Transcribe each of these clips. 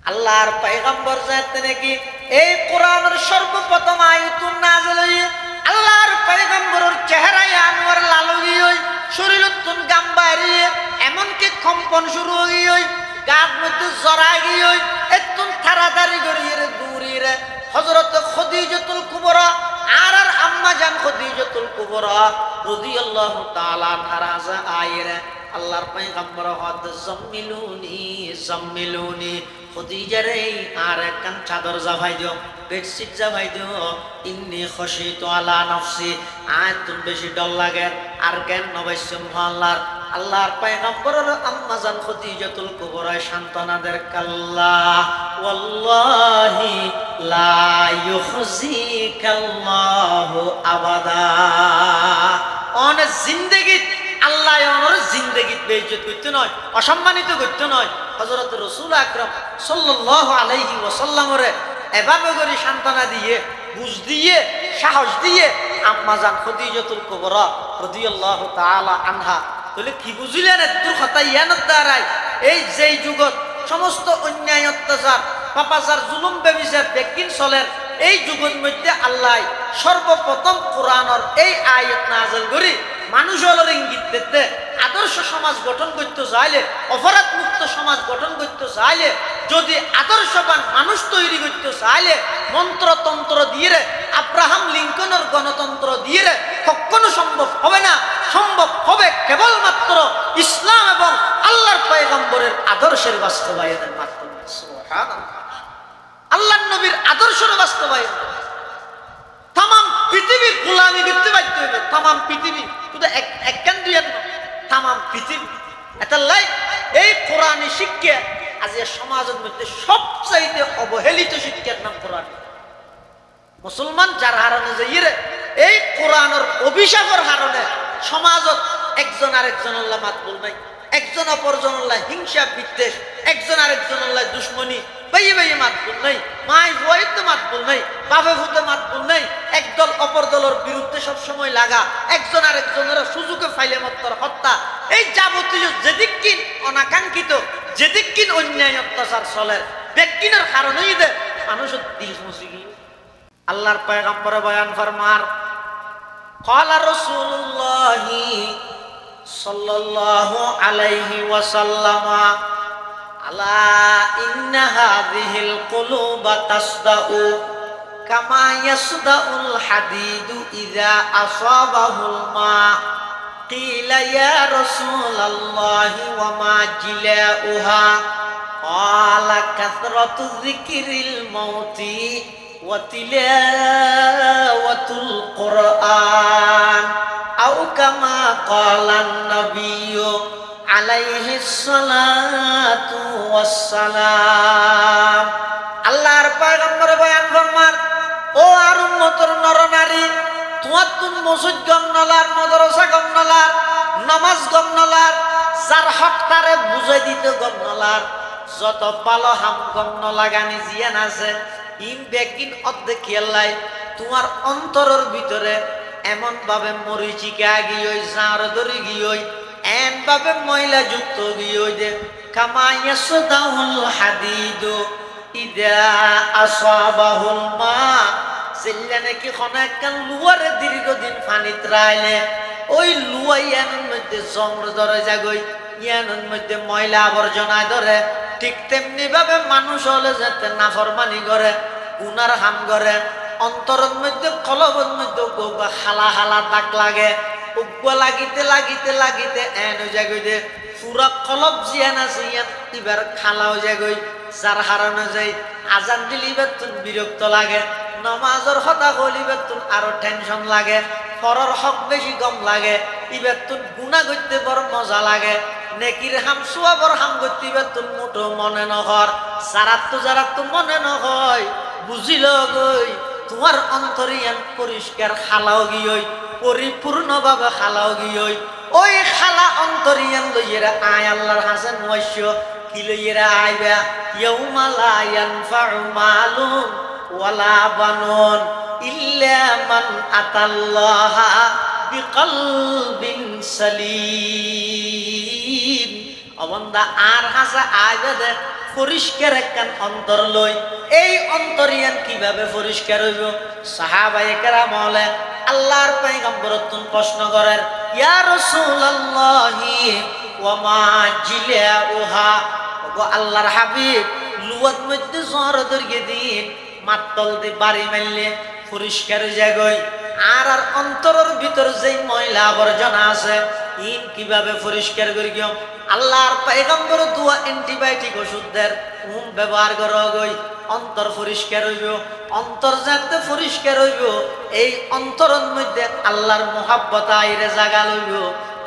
আল্লাহর পয়গম্বর যাতে নাকি এই কোরআনের সর্বপ্রথম আয়াতুন নাযিল হই আল্লাহর পয়গম্বরের চেহারায় আনোয়ার লালগি হই শরীরতুন গাম্বারি এমন কি কম্পন শুরু হই গাত মধ্যে জরাগি হই এতুন তাড়াতাড়ি করিয়ে দূরিরে হযরত খাদিজাতুল কুবরা আর আম্মা জান খাদিজাতুল কুবরা রাদিয়াল্লাহু তাআলা আনহা রাজা আইরে আল্লাহর পয়গম্বর হদ জাম্মিলুনি খাদিজারে আর একখান চাদর জাভাই দিও বেডশিট জাভাই দিও ইন্নী খাশিতু আলা নফসি আয়াতুন বেশি ডর লাগে আর কেন নবাই সুবহানাল্লাহ আল্লাহর পয়গম্বরের আম্মা জান খাদিজাতুল কুবরা সান্তনাদের কাল্লা ওয়াল্লাহি লা ইউখজিকাল্লাহু আবাদা অন জিন্দেগি আল্লাহ ওর জিন্দেগি বেইজ্জত করতে নয় অসম্মানিত করতে নয় হযরত রাসূল আকরাম সাল্লাল্লাহু আলাইহি ওয়াসাল্লামের এভাবে করে সান্তনা দিয়ে বুঝ দিয়ে সাহস দিয়ে আম্মা জান খাদিজাতুল কুবরা রাদিয়াল্লাহু তাআলা আনহা বলে কি বুঝিলেন তোর কথা ইয়ানত দাঁড়ায় এই যেই যুগত সমস্ত অন্যায় অত্যাচার পাপাচার জুলুম বেবিচার বেকিন চলের এই যুগের মধ্যে আল্লাহ সর্বপ্রথম কোরআনের এই আয়াত নাযিল করি মানুষের ইঙ্গিত দিতে আদর্শ সমাজ গঠন করতে চাইলে অপরাধ মুক্ত সমাজ গঠন করতে চাইলে যদি আদর্শবান মানুষ তৈরি করতে চাইলে মন্ত্রতন্ত্র দিয়ে আব্রাহাম লিঙ্কনের গণতন্ত্র দিয়ে কখনো সম্ভব হবে না সম্ভব হবে কেবলমাত্র ইসলাম এবং আল্লাহর পয়গম্বরের আদর্শের বাস্তবায়নের মাধ্যমে সুবহানাল্লাহ আল্লাহর নবীর আদর্শের বাস্তবায়ন তাম পৃথিবীর গোলামি করতে বাধ্য হবে তাম পৃথিবী শুধু একখান দুই তাম পৃথিবী এটা লাই এই কোরআনী শিক্ষা আজ সমাজের মধ্যে সবচাইতে অবহেলিত শিক্ষার নাম কোরআন মুসলমান যার হারণে যাইরে এই কোরআনের অভিশাপের হারণে সমাজত একজন আরেকজনের মাতবুল নাই একজন অপরজনের হিংসা বিদ্বেষ একজন আরেকজনের দুশ্মনী বাইয়ে বাইয়ে মাতবুল নাই মাই বইতে মাতবুল নাই বাপে ভূতে মাতবুল নাই একদল অপর দলের বিরুদ্ধে সবসময় লাগা একজন আরেকজনের সুযোগে ফাইলে মত্তর হত্যা এই যাবতীয় যেদিকিন অনাকাঙ্ক্ষিত যেদিকিন অন্যায় অত্যাচার চলে ব্যক্তিনের কারণেই দে মানুষের দিল মুসিগি আল্লাহর পয়গম্বর বয়ান ফরমার ক্বালা রাসূলুল্লাহি সাল্লাল্লাহু আলাইহি ওয়াসাল্লাম আলা ইন্না হাযিহিল কুলুবা তাসদাউ কামা ইয়াসদাউল হাদিদু ইযা আসাবাহুল মা কিলা ইয়া রাসূলাল্লাহি ওয়া মা জিলাউহা ক্বালা কাসরাতু যিকরিল মাউতি ওয়া তিলাওয়াতুল কুরআন আও কামা ক্বালান নাবিয়্যু আলাইহিস সালাতু ওয়াস সালাম আল্লাহর পয়গম্বর বয়ান ফরমান ও আর উম্মতের নরনারী তোমার তুন মসজিদ গমনলার মাদ্রাসা গমনলার নামাজ গমনলার যার হক তারে বুঝাই দিতে গমনলার যত ভালো হাম গমনলা গানি জিয়ান আছে ইম বেকিন অর্ধেক খেলাই তোমার অন্তরের ভিতরে এমন ভাবে মরিচিকা গিয়ে জার ধরে গিয়ে এন ভাবে ময়লা যুক্ত গিয়ে দে কামা ইয়াসদাউল হাদিদু ইদা আসাবাহুল মা সেল্লা নাকি খনাকান লুয়ারে দীর্ঘদিন পানিত রাইলে ওই লুয়া ইয়ানের মধ্যে জংর ধরে যাগই ইয়ানের মধ্যে ময়লা আবর্জনা ধরে ঠিক তেমনি ভাবে মানুষ হলে যাতে নাফরমানি করে গুনার হাম করে অন্তরের মধ্যে কলবের মধ্যে হালা হালা দাগ লাগে উগ্র লাগিতে লাগিতে লাগিতে এন যাগই দে পুরা কলব জিয়ান আছে ইয়ান এবার খালাও যাগই যার হারানো যায় আজান দিলিবার তুন বিরক্ত লাগে নমাজের কথা বলিবার তুন আরো টেনশন লাগে ফরর হক বেশি কম লাগে ইবার তুন গুনাহ করতে বড় মজা লাগে নেকির হাম সুয়াবর হাম করতে ইবার তুন মুঠো মনে নহর যারা তো মনে নহয় বুঝিল গই তোমার অন্তরিয়ান পরিষ্কার খালাও গিয়ে পরিপূর্ণভাবে খালাও গিয়ে ওই খালা অন্তরিয়ান লইয়েরা আয় আল্লাহর হাসান ওয়াইশ্য কি লইয়েরা আইবা ইয়াউমা লা ইয়ানফাউ মালুন ওয়ালা বানুন ইল্লা মান আতাল্লাহা বিকলবিন সালিম অবন্দা আর হাসা আইবা দে পরিষ্কার একখান অন্তর লই। এই অন্তরিয়ান কিভাবে পরিষ্কার হইব? সাহাবায়ে কেরাম বলে আল্লাহর পয়গম্বরতুন প্রশ্ন করেন, ইয়া রাসূলুল্লাহি ওয়া মা জিলাউহা, ওগো আল্লাহর হাবিব, লুয়াত মধ্যে জহর দরিয়ে দিন মাতল দি বাড়ি মারলে পরিষ্কার হয়ে যায়। আর অন্তরের ভিতর যেই ময়লা আবর্জনা আছে ইন কিভাবে পরিষ্কার করি গিয়ে? আল্লাহর পয়গম্বর দুয়া অ্যান্টিবায়োটিক ওষুধের ব্যবহার করা গই অন্তর পরিষ্কার হইব। অন্তর যাতে পরিষ্কার হইব, এই অন্তরের মধ্যে আল্লাহর মোহাব্বত আইরে জাগা লইব।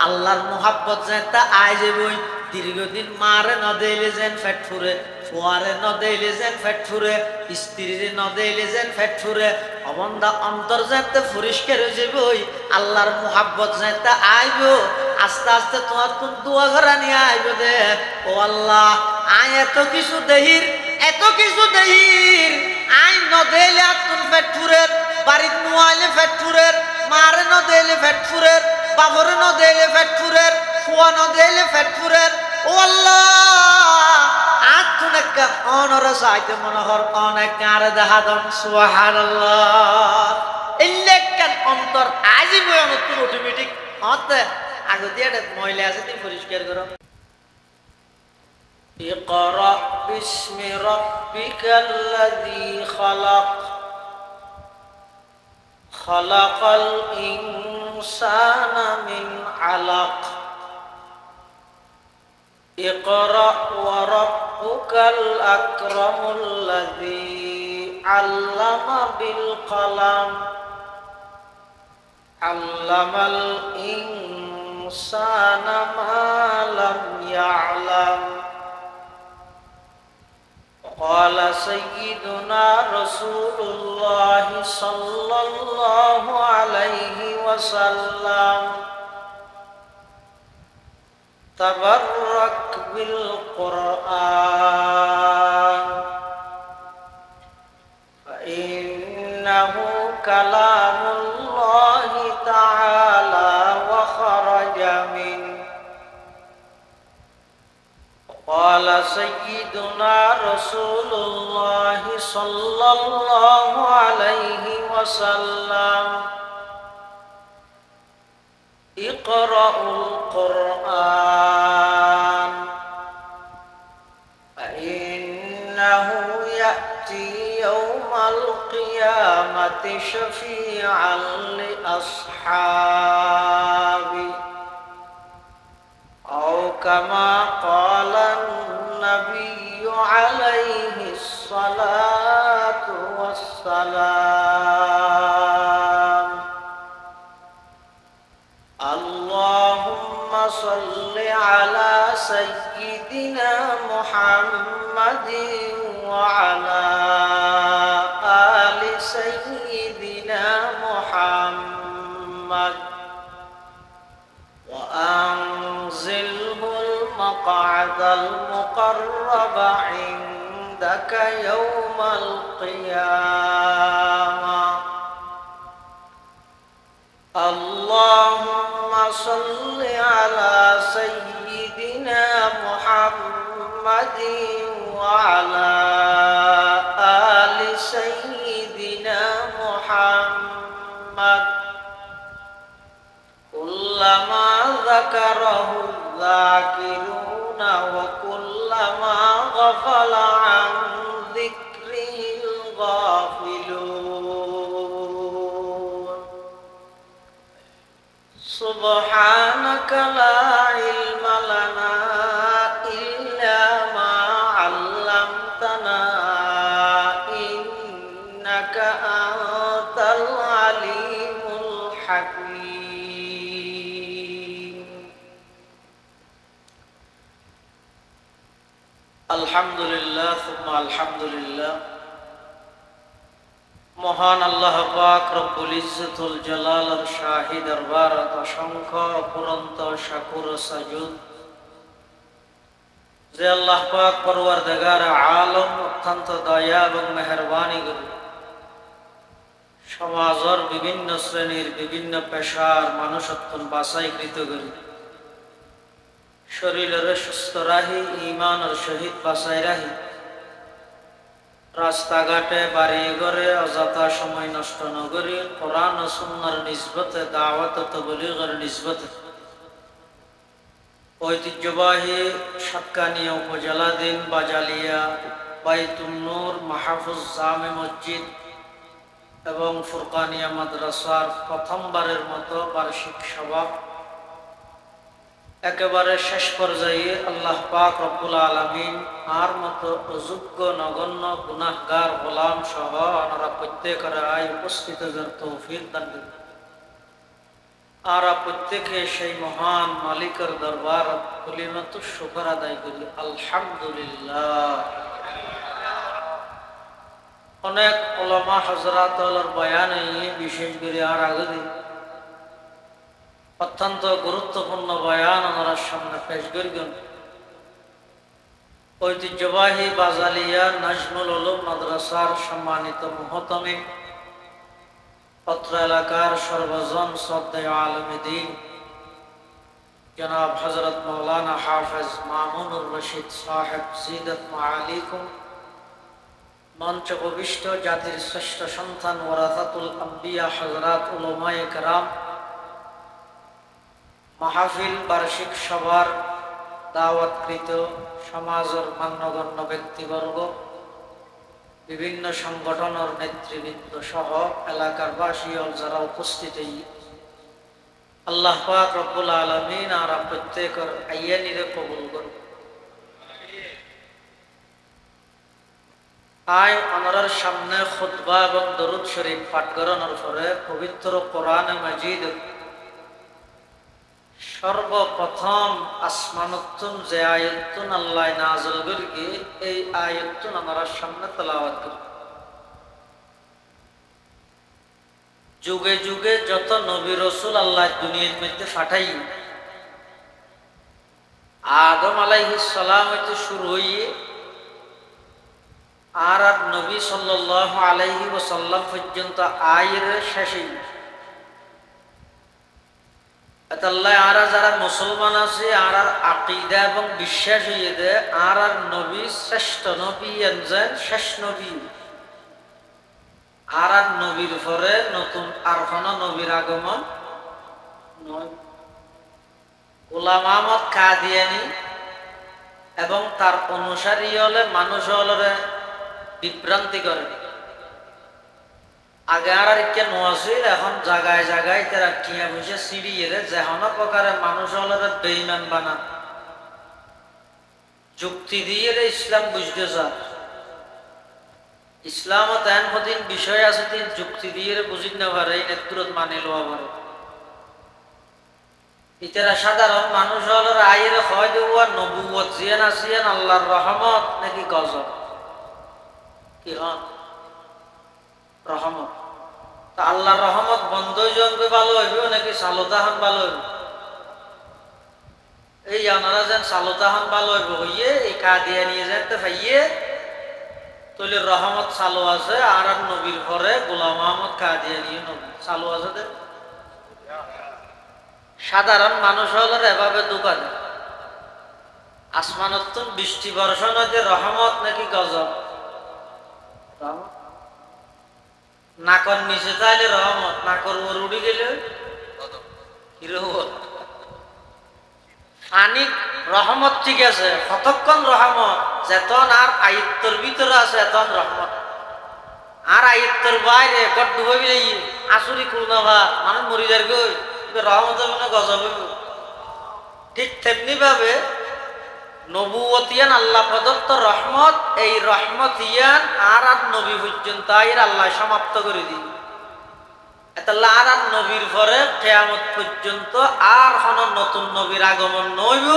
আল্লাহর মোহাব্বত যাতে আই যাবই। দীর্ঘদিন মারে ন দেইলে যেন ফেট ফুরে, ফুয়ারে ন দেইলে যেন ফেট ফুরে, স্ত্রীরে ন দেইলে যেন ফেট ফুরে। অবন্ধা অন্তর যাতে পরিষ্কার হয়ে যাবই, আল্লাহর মোহাব্বত যাতে আইব। আস্তে আস্তে তোমার কোন দোয়া ঘরা নিয়ে আইব দে, ও আল্লাহ আই এত কিছু দেহির, এত কিছু দেহির, আই ন দেইলে আতুন ফেট ফুরের, বাড়িত নোয়াইলে ফেট ফুরের, মারে ন দেইলে ফেট ফুরের, বাবরে ন দেইলে ফেট ফুরের, ফুয়া ন দেইলে ফেট ফুরের। ও আল্লাহ আতুন একটা অনর সাইতে মনোহর অনেক আরে দেখা দন। সুবহানাল্লাহ। ইল্লেকান অন্তর আজি বই অনতুন অটোমেটিক হতে আগে দিয়ে ময়লা আছে তুমি পরিষ্কার করো। ইকরা বিসমি রাব্বিকাল্লাযী খালাক, খালাকাল ইনসানা মিন আলাক, ইকরা ওয়া রাব্বুকাল আকরামুল্লাযী আল্লামা বিল কলম, আল্লামাল ইনসানা মা লাম ইয়ালাম। قال سيدنا رسول الله صلى الله عليه وسلم تبرك بالقرآن فإنه كلام الله تعالى وخرج منه. قال سيدنا رسول الله صلى الله عليه وسلم اقرأوا القرآن فإنه يأتي يوم القيامة شفيعا لأصحابه أو كما قال النبي عليه الصلاة والسلام. اللهم صل على سيدنا محمد وعلى آل سيدنا محمد وأنزله المقعد المقرب عندك يوم القيامة. اللهم صل على سيدنا محمد وعلى آل سيدنا محمد كلما ذكره الذاكرون وكلما غفل عن ذكره الغافلون. سبحانك لا علم لنا إلا ما علمتنا إنك أنت العليم الحكيم. الحمد لله ثم الحمد لله. মহান আল্লাহ পাক রব্বুল ইজ্জতুল জালালের শাহী দরবারত অসংখ্য অপরন্ত শাকুর সাজুদ যে আল্লাহ পাক পরওয়ারদিগার আলম অত্যন্ত দয়া এবং মেহেরবানি করে সমাজের বিভিন্ন শ্রেণীর বিভিন্ন পেশার মানুষত্ব বাছাইকৃত করে শরীরের সুস্থ রাহি, ইমানের সহিত বাঁচাই রাহি। রাস্তাঘাটে বাড়ি ঘরে অযথা সময় নষ্ট নগরী কোরআন ও সুন্নাহর নিসবতে দাওয়াত ও তাবলীগের নিসবতে ঐতিহ্যবাহী সাতকানিয়া উপজেলাধীন বাজালিয়া বাইতুল নূর মাহফুজ জামে মসজিদ এবং ফুরকানিয়া মাদ্রাসার প্রথমবারের মতো বার্ষিক সভা একেবারে শেষ পর্যায়ে আল্লাহ পাক রব্বুল আলামিন আর মতো অযোগ্য নগণ্য গুনাহগার গোলাম সহ ওনারা প্রত্যেকের আয় উপস্থিতদের তৌফিক দান করুন। আর প্রত্যেকে সেই মহান মালিকের দরবার কলিমাত শুকর আদায় করি আলহামদুলিল্লাহ। অনেক ওলামা হযরতের বয়ানে বিশেষ করে আর আগে অত্যন্ত গুরুত্বপূর্ণ বয়ান ওনারা সামনে পেশ করবেন। ঐতিহ্যবাহী বাজালিয়া নাজমুল উলুম মাদ্রাসার সম্মানিত মুহতামিম, অত্র এলাকার সর্বজন শ্রদ্ধেয় আলেম দ্বীন জনাব হযরত মাওলানা হাফেজ মামুনুর রশিদ সাহেব জিদত মাআলিকুম, মঞ্চ উপবিষ্ট জাতির শ্রেষ্ঠ সন্তান ওয়ারাসাতুল আম্বিয়া হযরত উলামায়ে কেরাম, মাহফিল বার্ষিক সভার দাওয়াতকৃত সমাজের মান্যগণ্য ব্যক্তিবর্গ, বিভিন্ন সংগঠনের নেতৃবৃন্দ সহ এলাকার বাসী যারা উপস্থিত, আল্লাহ পাক রব্বুল আলামিন আর প্রত্যেকের আইয়ানিরে কবুল করুন। আয় ওনার সামনে খুতবা এবং দরুদ শরীফ পাঠ করানোর পরে পবিত্র কোরআনে মাজিদ সর্বপ্রথম আসমানতুন যে আয়াতুন আল্লাহ নাযিল করেছে এই আয়াতুন আমার সামনে তেলাওয়াত করি। যুগে যুগে যত নবী রাসূল আল্লাহ দুনিয়ার মধ্যে পাঠাই, আদম আলাইহিস সালাম হইতে শুরু হইয়ে আর নবী সাল্লাল্লাহু আলাইহি ওয়াসাল্লাম পর্যন্ত আয়ের শেষে আল্লাহ আর যারা মুসলমান আছে আর আকীদা এবং বিশ্বাস হইয়ে দেয় আর নবী শ্রেষ্ঠ নবী এনজেন শেষ নবী আর নবীর পরে নতুন আর কোন নবীর আগমন নয়। গোলাম আহমদ কাদিয়ানী এবং তার অনুসারী হলে মানুষ হলে বিভ্রান্তি করে। আগে আর কে নোয়াছিল, এখন জায়গায় জায়গায় তারা টিয়া বসে সিঁড়িয়ে যেন প্রকারে মানুষ হলে বেঈমান বানা যুক্তি দিয়ে ইসলাম বুঝতে চায়। ইসলামত এন কদিন বিষয় আছে তিন যুক্তি দিয়ে বুঝি না পারে, এই নেতৃত্ব মানে লওয়া পারে। ইতারা সাধারণ মানুষ হলে আয়ের হয় দেওয়া নবুয়ত জিয়ান আসিয়ান আল্লাহর রহমত নাকি গজব কি হন রহমত। তা আল্লাহর রহমত বন্ধ জনবে ভালো হইব নাকি সালতাহান ভালো হইব? এই আপনারা যেন সালতাহান ভালো হইব হইয়ে এই কাদিয়া নিয়ে যেতে পাইয়ে তৈলে রহমত চালু আছে আর নবীর পরে গোলাম আহমদ কাদিয়া নিয়ে নবী চালু আছে দে। সাধারণ মানুষ হলে এভাবে দোকান আসমানত বৃষ্টি বর্ষণ হইতে রহমত নাকি গজব? রহমত। নাকর নিচে চাইলে রহমত, নাকর ওর উড়ি গেলে আনিক রহমত ঠিক আছে, কতক্ষণ রহমত যেতন আর আয়ত্তর ভিতরে আছে এতন রহমত, আর আয়ত্তর বাইরে কট ডুবে আসুরি কুলনাভা মানুষ মরি যার গই রহমত হবে না গজব হইব। ঠিক তেমনি ভাবে নবুয়তিয়ান আল্লাহ প্রদত্ত রহমত, এই রহমতিয়ান আর নবী পর্যন্ত আল্লাহ সমাপ্ত করে দিই। এতাল্লাহ আর নবীর পরে কিয়ামত পর্যন্ত আর কোন নতুন নবীর আগমন নইব।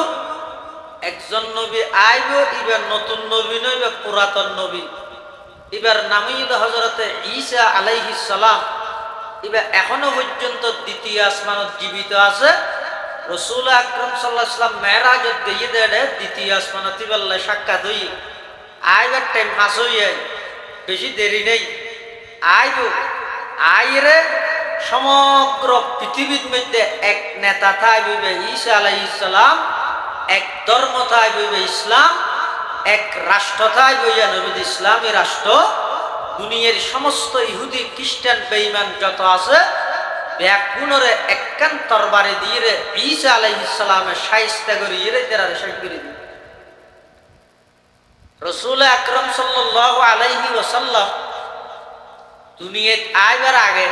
একজন নবী আইব, এবার নতুন নবী নইবে পুরাতন নবী। এবার নামই হযরতে ঈসা আলাইহিস সালাম, এবার এখনো পর্যন্ত দ্বিতীয় আসমানত জীবিত আছে। রাসূল আকরাম সাল্লাল্লাহু আলাইহি ওয়াসাল্লাম মেরাজত গিয়ে দেড়ে দ্বিতীয় আসমানত আল্লাহ সাক্ষাৎ হই আইবার টাইম হাস হইয়ে বেশি দেরি নেই আইব। আইরে সমগ্র পৃথিবীর মধ্যে এক নেতা থাকবে ঈসা আলাইহিস সালাম, এক ধর্মতায় বইবে ইসলাম, এক রাষ্ট্রতায় বইয়া নবীদ ইসলামী রাষ্ট্র। দুনিয়ার সমস্ত ইহুদি খ্রিস্টান বেঈমান যত আছে ব্যাকুণরে একখান তরবারে দিয়ে ঈসা আলাইহিস সালামের শায়েস্তা করে তারা শেষ করে দিবে। রাসূল আকরাম সাল্লাল্লাহু আলাইহি ওয়াসাল্লাম দুনিয়াত আইবার আগে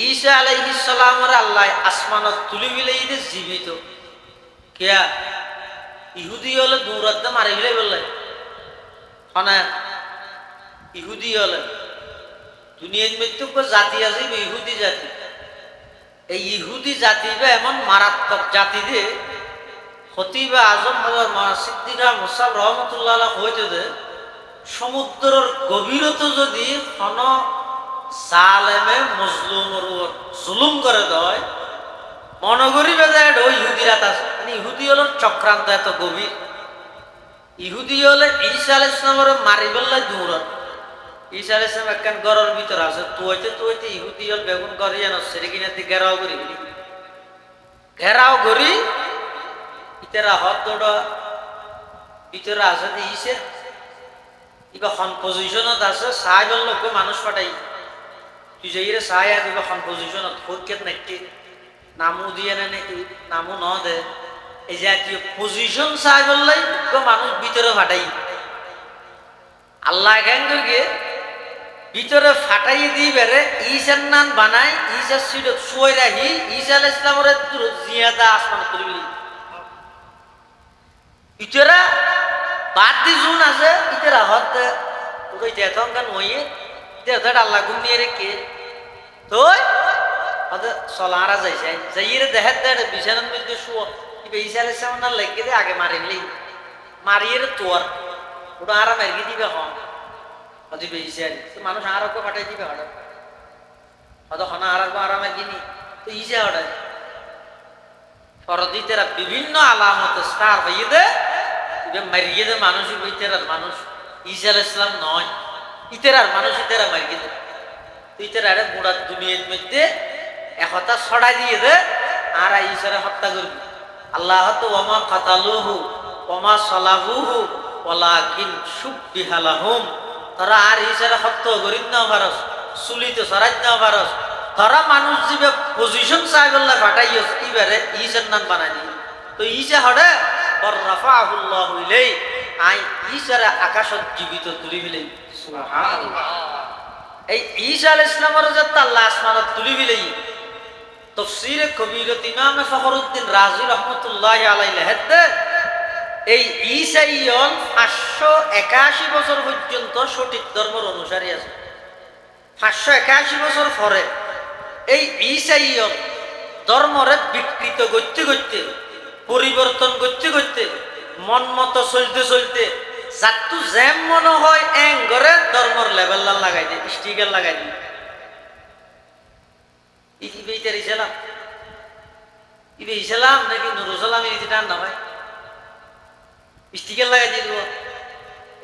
ঈসা আলাইহিস সালামের আল্লাহ আসমানত তুলি বিলাই জীবিত কিয়া ইহুদি হলে দূরত্ব মারি বিলাই বললে হনা ইহুদি হলে দুনিয়ার মৃত্যু জাতি আছে ইহুদি জাতি। এই ইহুদি জাতি বা এমন মারাত্মক জাতি যে খতিবে আজম সিদ্দিকা মুসাব রহমতুল্লাহ হইতে দে সমুদ্রের গভীরতা যদি কোন জালেমে মজলুমের উপর জুলুম করে দেয় মনে করিবে যে ওই ইহুদিরা আছে। ইহুদি হল চক্রান্ত এত গভীর। ইহুদি হলে ঈসা আলাইহিস সালামের মারি বেলায় দূরত। ঈসা আলাইহিস সালাম একখান ঘরের ভিতর আছে তুইতে ইহুদি হল বেগুন করি যেন সেরে কিনাতে ঘেরাও করি ঘেরাও করি ইতারা হত দৌড়া ভিতরে আছে ঈসে ইবা খন পজিশনত আছে সাহাই বলল মানুষ পাঠাই তুই যাই রে সাহাই আছে ইবা খন পজিশনত হইকেত নাকি নামও দিয়ে না নাকি নামও ন দে এই জাতীয় পজিশন সাহাই বললাই মানুষ ভিতরে ফাটাই আল্লাহ কেন গিয়ে ভিতরে ফাটাই দিয়ে বেড়ে ঈশার নান বানায় ঈশার সিডক শুয়ে রাখি ঈসা আলাইহিস সালামের জিয়াদা আসমান করবি ইতেরা বাদ দি জুন আছে ইতেরা হত ওই যেতন গান হইয়ে ইতেরা আল্লাহ গুম নিয়ে রেখে তো হদ সলারা যাইছে যাইরে দেখাত দে বিছানার মধ্যে শুয় ইবে ঈসা আলাইহিস সালাম না লেগে দে আগে মারিলি মারিয়ে তোর ওটা আরাম এগিয়ে দিবে হন হদিবে ঈসা তো মানুষ আর ওকে পাঠাই দিবে হঠাৎ হদ খানা আর আরাম এগিয়ে তো ঈসা হঠাৎ ফরদিতেরা বিভিন্ন আলামত স্টার হইয়ে দে মারিয়ে দে মানুষ ইতেরার মানুষ ঈসা আলাইহিস সালাম নয় ইতেরার মানুষ ইতেরা মারিয়ে দে ইতেরা গোড়া দুনিয়ার মধ্যে একতা ছড়াই দিয়ে দে আর ঈসারে হত্যা করবি। আল্লাহ তো ওমা কাতালুহু ওমা সালাবুহু ওয়ালাকিন শুববিহা লাহুম তারা আর ঈসারে হত্যা করিত না পারস চুলিতে ছড়াইত না পারস তারা মানুষ যে পজিশন চাইবল্লা ফাটাইস ইবারে ঈসার নাম বানাই দি তো ঈসা হড়ে রাফাহুল্লাহু ইলাই আই ঈসারে আকাশত জীবিত তুলি বিলাই সুবহানাল্লাহ। এই ঈসা আলাইহিস সালামের যত আল্লাহ আসমানত তুলি বিলাই তাফসীরে কবীরত ইমাম ফখরুদ্দিন রাজি রাহমাতুল্লাহি আলাইহি লেখে এই ঈসা ইয়ন 581 বছর পর্যন্ত সঠিক ধর্মের অনুসারী আছে। 581 বছর পরে এই ঈসা ইয়ন ধর্মরে বিকৃত করতে করতে পরিবর্তন করতে করতে মন মতো চলতে চলতে যাতু যেম মনে হয় এং করে ধর্মর লেভেল লাগাই দে স্টিকার লাগাই দি ইবে ইসলাম নাকি নুরুসালাম এই টান না ভাই স্টিকার লাগাই দিয়ে দিব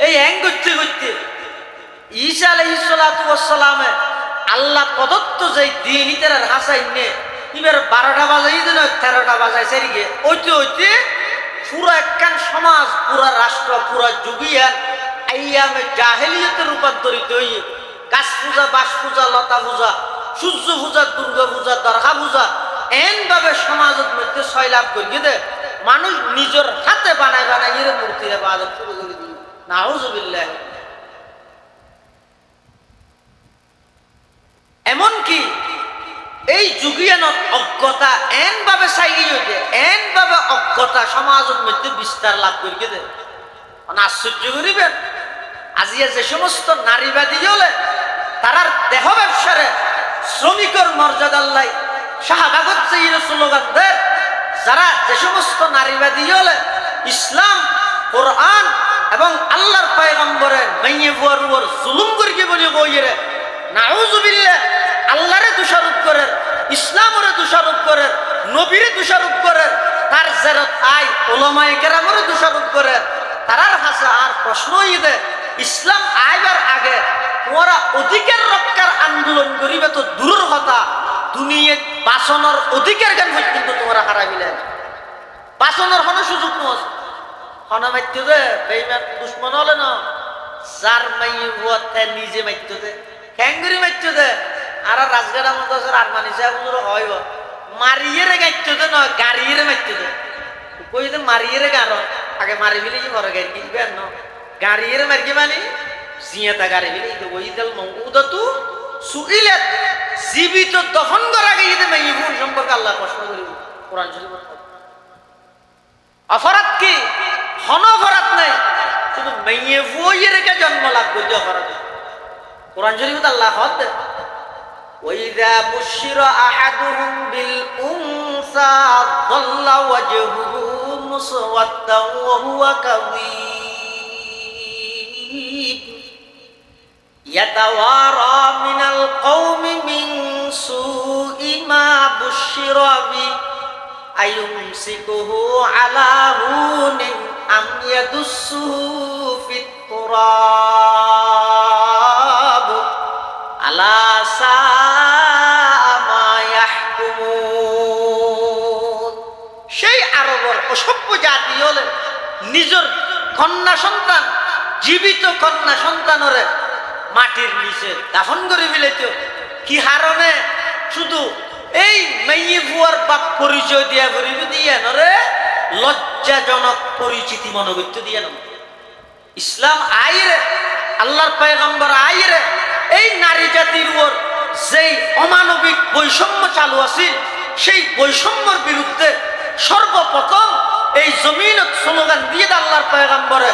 এই এং করতে করতে ঈসা আলাইহিস সালাতু ওয়াস সালামে আল্লাহ প্রদত্ত যে দিন ইতার হাসাই নে এবার 12টা বাজাই দিন 13টা বাজাই সেরিগে ওইতে ওইতে পুরো একখান সমাজ পুরা রাষ্ট্র পুরা যুগিয়ান আইয়ামে জাহেলিয়তে রূপান্তরিত হয়ে গাছ পূজা বাস পূজা লতা পূজা সূর্য পূজা দুর্গা পূজা দরগা পূজা এন ভাবে সমাজের মধ্যে সয়লাভ করিয়ে দে মানুষ নিজের হাতে বানায় বানায় এর মূর্তির ইবাদত শুরু করে দিল নাউজুবিল্লাহ। এমনকি এই যুগিয়ানত অজ্ঞতা এন ভাবে চাইয়ে হইতে এন ভাবে অজ্ঞতা সমাজের মধ্যে বিস্তার লাভ করিয়ে দে আশ্চর্য করিবেন আজিয়া যে সমস্ত নারীবাদী হলে তারার দেহ ব্যবসারে শ্রমিকের মর্যাদা লাই শাহবাগত যে স্লোগান দেয় যারা যে সমস্ত নারীবাদী হলে ইসলাম কোরআন এবং আল্লাহর পয়গম্বরের মাইয়ে বুয়ার উপর জুলুম করিয়ে বলি কইরে নাউজুবিল্লাহ আল্লাহরে দোষারোপ করে ইসলামরে দোষারোপ করে নবীরে দোষারোপ করে তার জেরত আই উলামায়ে কেরামরে দোষারোপ করে তারার হাসে আর প্রশ্নই দে ইসলাম আইবার আগে ওরা অধিকার রক্ষার আন্দোলন করিবে তো দূরের কথা দুনিয়ায় বাসনের অধিকার জ্ঞান পর্যন্ত তোমরা হারাইলে বাঁচানোর কোনো সুযোগ নয় হনা মাইত্য দে বেইমান দুশ্মন হলে না যার মাই হুয়াতে নিজে মাইত্য দে ক্যাঙ্গুরি মাইত্য দে আর রাজগাড়া মতো আছে আর মানি সাহেব হয় মারিয়ে রে গাইত্য দে নয় গাড়িয়ে রে মাইত্য দে কই যে মারিয়ে রে গাড় আগে মারি ফেলে কি ঘরে গাড়ি কিনবে আর ন গাড়িয়ে রে মারি মানে জিয়াতা গাড়ি ফেলে তো ওই দল মঙ্গুদা তু সুইলে জীবিত দফন করা গিয়ে যে মাই হুন সম্পর্কে আল্লাহ প্রশ্ন করিব কোরআন শরীফ অপরাধ কি হন অপরাধ নাই শুধু মেয়ে বইয়ে রেখে জন্ম লাভ করতে অপরাধ কোরআন শরীফ আল্লাহ হদ ওয়াইযা বুশিরা আহাদুহুম বিল উনসা যাল্লা ওয়াজহুহু মুসওয়াদ্দান ওয়া হুয়া কাযীব ইয়াতাওয়ারা মিনাল কওমি মিন সুই মা বুশিরা বি আইয়ুমসিকুহু আলা হুনিন আম ইয়াদুসসুহু ফিত তুরাব আলা সাআ মা ইয়াহকুমুন সেই আরবের অসভ্য জাতি হলে নিজের কন্যা সন্তান জীবিত কন্যা সন্তানরে মাটির নিচে দাফন করে ফেলেছে কি হারণে শুধু এই মেয়ে বুয়ার বাপ পরিচয় দিয়া করিব দিয়ে নরে লজ্জাজনক পরিচিতি মনোবৃত্ত দিয়ে না ইসলাম আইরে আল্লাহর পয়গম্বর আইরে এই নারী জাতির উপর যেই অমানবিক বৈষম্য চালু আছিল সেই বৈষম্যর বিরুদ্ধে সর্বপ্রথম এই জমিনত স্লোগান দিয়ে আল্লাহর পয়গম্বরে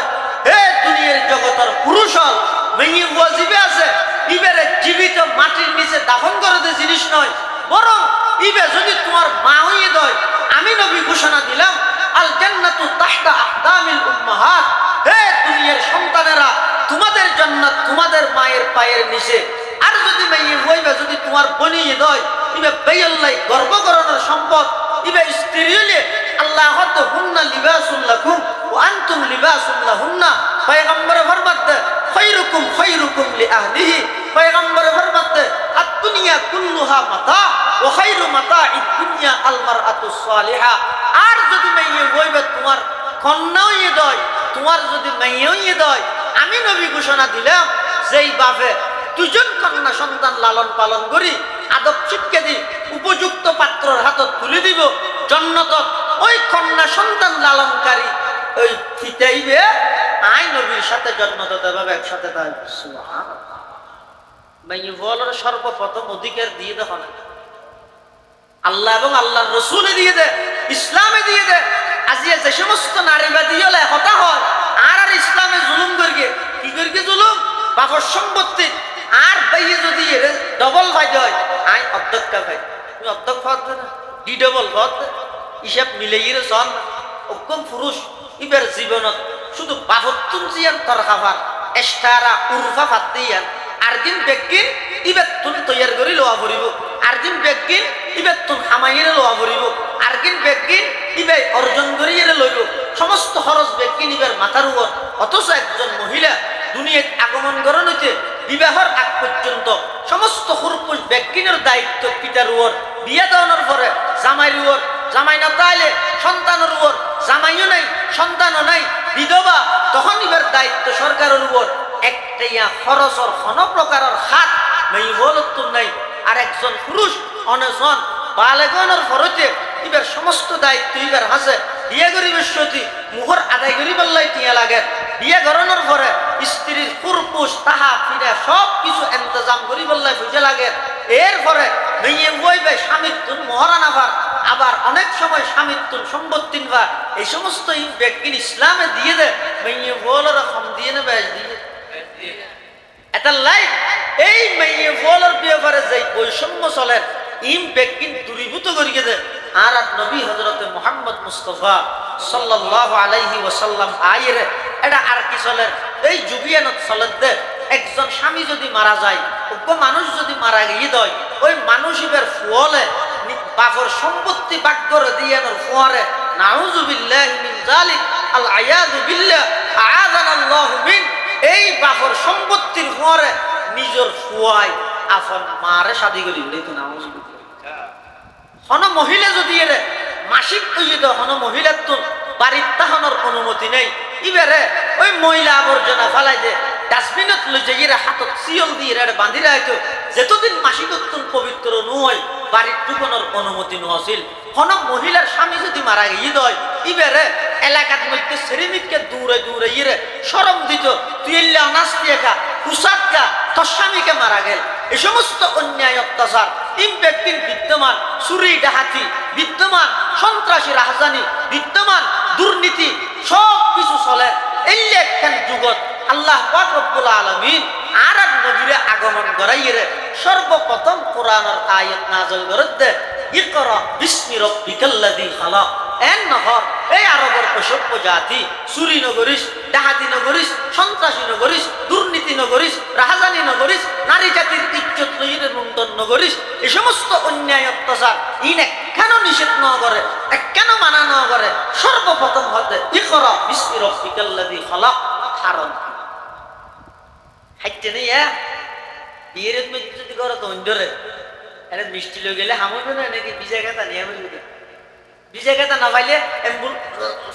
হে দুনিয়ার জগতের পুরুষ হল মেয়ে বুয়া জীবে আছে ইবেরে জীবিত মাটির নিচে দাফন করে দে জিনিস নয় বরং ইবে যদি তোমার মা হইয়ে দেয় আমি নবী ঘোষণা দিলাম আল জান্নাতু তাহতা আকদামিল উম্মাহাত হে দুনিয়ার সন্তানেরা তোমাদের জান্নাত তোমাদের মায়ের পায়ের নিচে আর যদি মেয়ে হইবে যদি তোমার বনিয়ে দেয় ইবে বেয়াল্লাই গর্বকরণের সম্পদ ইবে স্ত্রী হইলে আল্লাহ হদ হুন্না লিবাসুল লাকুম ওয়া আনতুম লিবাসুল লাহুন্না পয়গম্বর ফরমাতে খায়রুকুম খায়রুকুম লিআহলিহি পয়গম্বর ফরমাতে আদ-দুনিয়া কুল্লুহা মাতা ওয়া খায়রু মাতা'id দুনিয়া আল মারআতুস সালিহা আর যদি মেয়ে হইবে তোমার কন্যা হইয়ে দেয় তোমার যদি মেয়ে হইয়ে দেয় আমি নবী ঘোষণা দিলাম যেই বাপে দুজন কন্যা সন্তান লালন পালন করি আদব শিক্ষা দি উপযুক্ত পাত্রর হাতত তুলে দিব জান্নাতত ওই কন্যা সন্তান লালনকারী ওই ফিতাইবে আই নবীর সাথে জান্নাতে যাবে একসাথে তাই সুবহানাল্লাহ মেয়ে বলার সর্বপ্রথম অধিকার দিয়ে দেখো না আল্লাহ এবং আল্লাহর রাসূলে দিয়ে দে ইসলামে দিয়ে দে আজিয়া যে সমস্ত নারীবাদী হলে হতা হয় আর আর ইসলামে জুলুম করিয়ে কি করিয়ে জুলুম বাপর সম্পত্তি আর বাইয়ে যদি ডবল ভাই হয় আই অধ্যক্ষ ভাই তুমি অধ্যক্ষ হতে না ডি ডবল হতে হিসাব মিলেইরে চল অকম পুরুষ ইবের জীবনত শুধু বাপত্তুন জিয়ান তর খাবার এস্টারা উরফা ফাত দিয়ান আরদিন বেগিন ইবেতুন তৈয়ার করি লোয়া ভরিব আরদিন বেগিন ইবেতুন হামাইরে লোয়া ভরিব আরদিন বেগিন ইবে অর্জন করিয়ে লইব সমস্ত খরচ বেগিন ইবের মাথার উপর অথচ একজন মহিলা দুনিয়ায় আগমন করান হইতে বিবাহর আগ পর্যন্ত সমস্ত খুরপুষ বেগিনের দায়িত্ব পিতার উপর বিয়া দেওয়ানোর পরে জামাইয়ের উপর জামাই না তাইলে সন্তানের উপর জামাইও নাই সন্তানও নাই বিধবা তখন ইবের দায়িত্ব সরকারের উপর একটাইয়া খরচর কোন প্রকারের হাত নাই বলত নাই আর একজন পুরুষ অনেজন বালেগনের ফরতে ইবের সমস্ত দায়িত্ব ইবের হাসে বিয়ে গরিবের সতী মুহর আদায় করি বললাই টিয়া লাগে বিয়ে গরনের পরে স্ত্রীর পুরপুষ তাহা ফিরে সব কিছু ইন্তজাম করি বললাই বুঝে লাগে এরপরে মেয়ে বইবে স্বামীর তুন মহারানাভার আবার অনেক সময় স্বামীর তুন সম্পত্তিন বা এই সমস্ত ব্যক্তি ইসলামে দিয়ে দে মেয়ে বলার কম দিয়ে নেবে দিয়ে এটা লাইফ এই মেয়ে বলার ব্যাপারে যে বৈষম্য চলে ইম ব্যক্তি দূরীভূত করিয়ে দে আর নবী হযরতে মুহাম্মদ মুস্তাফা সাল্লাল্লাহু আলাইহি ওয়াসাল্লাম আইরে এটা আর কি চলে এই যুবিয়ানত চলে দে একজন স্বামী যদি মারা যায় ওগো মানুষ যদি মারা গিয়ে দেয় ওই মানুষের ফুলে বাপর সম্পত্তি ভাগ করে দিয়ানোর ফুয়ারে নাউযু বিল্লাহি মিন যালিক আল আয়াযু বিল্লাহ আযানাল্লাহু মিন এই বাপর সম্পত্তির ফুয়ারে নিজের ফুয়াই আপন মারে শাদি করি তো নাউযু হন মহিলা যদি এর মাসিক তৈরি হন মহিলার তো বাড়ির তাহানোর অনুমতি নেই ইবারে ওই মহিলা আবর্জনা ফালাই দে ডাস্টবিনত লই যাই এর হাতত সিয়ল দিয়ে এর বাঁধি রাখতো যেতদিন মাসিক উত্তর পবিত্র নয় বাড়ির ঢুকানোর অনুমতি নহছিল হন মহিলার স্বামী যদি মারা গিয়ে দয় ইবারে এলাকার মধ্যে শ্রেমিককে দূরে দূরে ইরে শরম দিত তুই এল্লা নাস্তি একা কুসাদকা তোর স্বামীকে মারা গেল এই সমস্ত অন্যায় অত্যাচার তিন ব্যক্তির বিদ্যমান চুরি ডাহাতি বিদ্যমান সন্ত্রাসী রাজধানী বিদ্যমান দুর্নীতি সব কিছু চলে এই একখান যুগত আল্লাহ পাক রব্বুল আলামিন আর নবীরে আগমন করাইরে সর্বপ্রথম কোরআনের আয়াত নাযিল করতে ইকরা বিসমি রাব্বিকাল্লাযী খালাক এন নহর এই আরবের অসভ্য জাতি চুরি নগরিস ডাহাতি নগরিস সন্ত্রাসী নগরিস দুর্নীতি নগরিস রাজধানী নগরিস নারী জাতির ইজ্জত লইরে লুণ্ঠন নগরিস এই সমস্ত অন্যায় অত্যাচার ইনে কেন নিষেধ ন করে কেন মানা ন করে সর্বপ্রথম হতে ইকরা বিসমি রাব্বিকাল্লাযী খালাক কারণ হাইতে নেই বিয়ের মধ্যে যদি করো তো অন্ধরে এটা মিষ্টি লই গেলে হামবে না নাকি বিজয় কথা নিয়ে আমি বিজয় কথা না পাইলে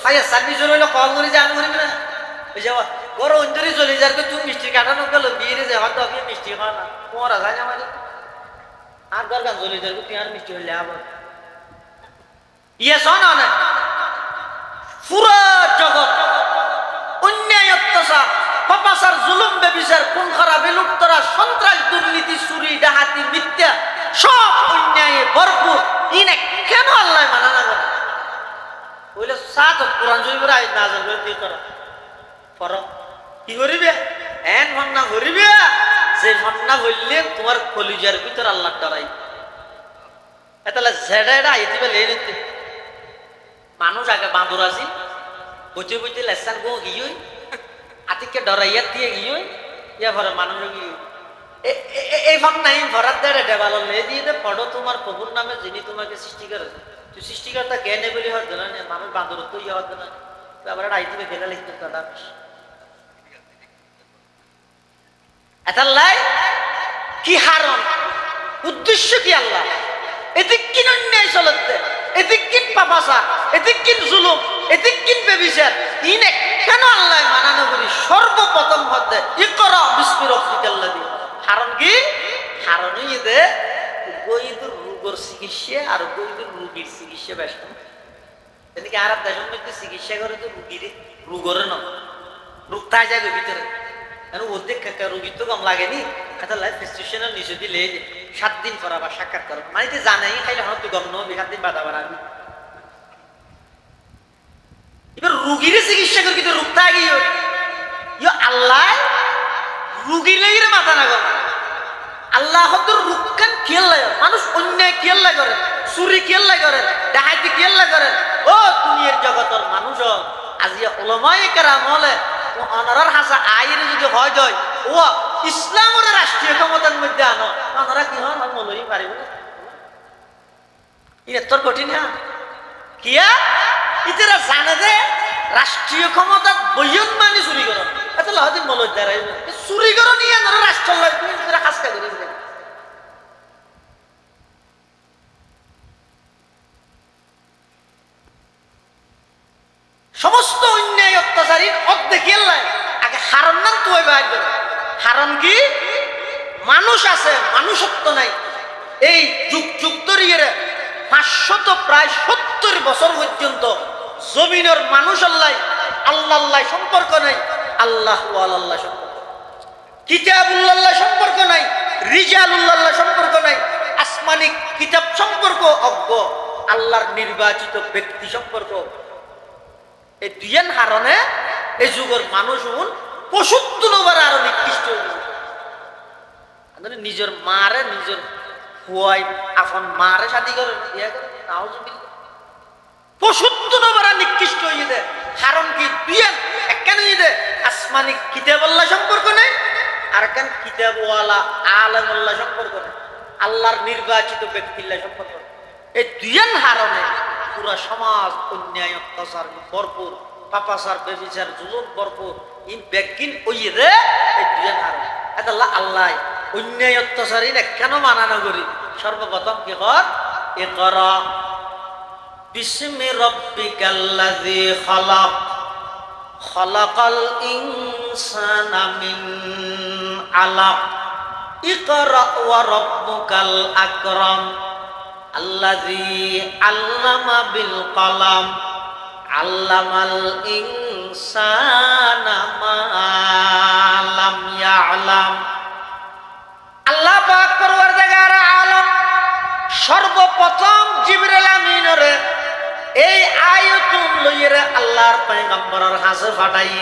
ফায়ার সার্ভিস হইলো কল করে যে আমি করিব না ওই যাওয়া গরো অন্ধরে চলে যার তুমি মিষ্টি কাটানো গেল বিয়ের যে হয়তো আপনি মিষ্টি খাওয়া না তোমার যায় না মানে আর দরকার চলে যার তুই আর মিষ্টি হইলে আবার ইয়ে শোন না পুরো জগৎ অন্যায় অত্যাচার পাপাসার জুলুম বেবিচার কোন খারাপ লুটতরা সন্ত্রাস দুর্নীতি চুরি ডাহাতি মিথ্যা সব অন্যায়ে ভরপুর ইনে কেন আল্লাহ মানা না করে বলে সাত কোরআন শরীফের আয়াত নাযিল করে কি করো পড়ো কি করিবে এন ভান্না করিবে যে ভান্না বললে তোমার কলিজার ভিতর আল্লাহ ডরাই এতলা ঝেড়া এটা আইতে লে নিতে মানুষ আগে বাঁদর আসি বুঝে বুঝে লেসান গো গিয়ে আতিকে ডরাইয়া দিয়ে গিয়ে ইয়া ভরে মানুষ গিয়ে এই ভাব নাই ভরাত দেড়ে ডেবাল লে দিয়ে দে পড়ো তোমার প্রভুর নামে যিনি তোমাকে সৃষ্টি করেছে তুই সৃষ্টিকর্তা কে নে বলি হতে না মানুষ বাঁদর তো ইয়ে হতে না আবার আইতে গেলে লিখতে কথা এতাল্লাই কি হারণ উদ্দেশ্য কি আল্লাহ এদিক কিন অন্যায় চলতে এদিক কিন পাপাচার এদিক কিন জুলুম এদিক কিন বেবিচার ইনে কেন আল্লাহ মানানো করি সর্বপ্রথম হতে ইকরা বিসমি রাব্বিকাল্লাযী কারণ কি কারণই যে গইদুর রোগের চিকিৎসা আর গইদুর রোগীর চিকিৎসা বেশ এদিকে আরব দেশের মধ্যে চিকিৎসা করে তো রোগের না রোগ তাই যায় ভিতরে কারণ অর্ধেক রোগীর তো কম লাগেনি একটা লাইফ প্রেসক্রিপশনের নিচে দিলে 7 দিন করা বা সাক্ষাৎ করা মানে যে জানাই খাইলে হয়তো গম নবী 7 দিন বাধা বাড়াবি এবার রোগীর চিকিৎসা করে কিন্তু রোগটা গিয়ে আল্লাহ রুগী লেগে মাথা না করে আল্লাহ হয়তো রুকান খেয়াল মানুষ অন্যায় খেয়াল করে চুরি খেয়াল করে ডাহাতি খেয়াল করে ও দুনিয়ার জগতের মানুষ আজিয়া ওলামায়ে কেরাম হলে অনারার হাসা আইরে যদি হয় যায় ও ইসলামের রাষ্ট্রীয় ক্ষমতার মধ্যে আনো অনারা কি হন মলই পারিব না এটা তোর কঠিন হ্যাঁ কিয়া ইতারা জানে যে রাষ্ট্রীয় ক্ষমতা বইয়ন মানে চুরি করো এত লাহদিন মলই দাঁড়াই চুরি করো নিয়ে আনারা রাষ্ট্র লয় তুমি হাসকা করে দিলেন সমস্ত অন্যায় অত্যাচারীর অর্ধেক আগে হারণ নাম তো হারণ কি মানুষ আছে মানুষত্ব নাই এই যুগ যুগ ধরিয়ে 500 প্রায় 70 বছর পর্যন্ত জমিনের মানুষ আল্লাহ আল্লাহ সম্পর্ক নাই আল্লাহ আল্লাহ সম্পর্ক কিতাবুল্লাহ সম্পর্ক নাই রিজালুল্লাহ সম্পর্ক নাই আসমানি কিতাব সম্পর্ক অজ্ঞ আল্লাহর নির্বাচিত ব্যক্তি সম্পর্ক এই দুইয়ের কারণে এই যুগের মানুষ পশুত্ব নবার আরো নিকৃষ্ট নিজের মারে নিজের হুয়াই আপন মারে শাদি করে পশুত্ব নবার নিকৃষ্ট হয়ে যায় কারণ কি দুইয়ের একখান আসমানি কিতাবুল্লাহ সম্পর্ক নেই আর একখান কিতাবওয়ালা আলেমুল্লাহ সম্পর্ক নেই আল্লাহর নির্বাচিত ব্যক্তিল্লাহ সম্পর্ক এই দুইয়ের কারণে পুরা সমাজ অন্যায় অত্যাচার ভরপুর পাপাচার বেবিচার জুলুম ভরপুর ইন ব্যাকিন ওই রে এই দুইয়ের কারণে আল্লাহ অন্যায় অত্যাচারী কেন মানানো করি সর্বপ্রথম কি কর ইকরা বিসমি রাব্বিকাল্লাযী খালাক খালাকাল ইনসানা মিন আলাক ইকরা ওয়া রাব্বুকাল আকরাম আল্লাযী আল্লামা বিল কলম আল্লামাল ইনসানা মা লাম ইয়ালাম। আল্লাহ পাক পরওয়ারদিগার আলম সর্বপ্রথম জিবরিল আমিনরে এই আয়াতুন লইরে আল্লাহর পয়গম্বরের কাছে পাঠাই।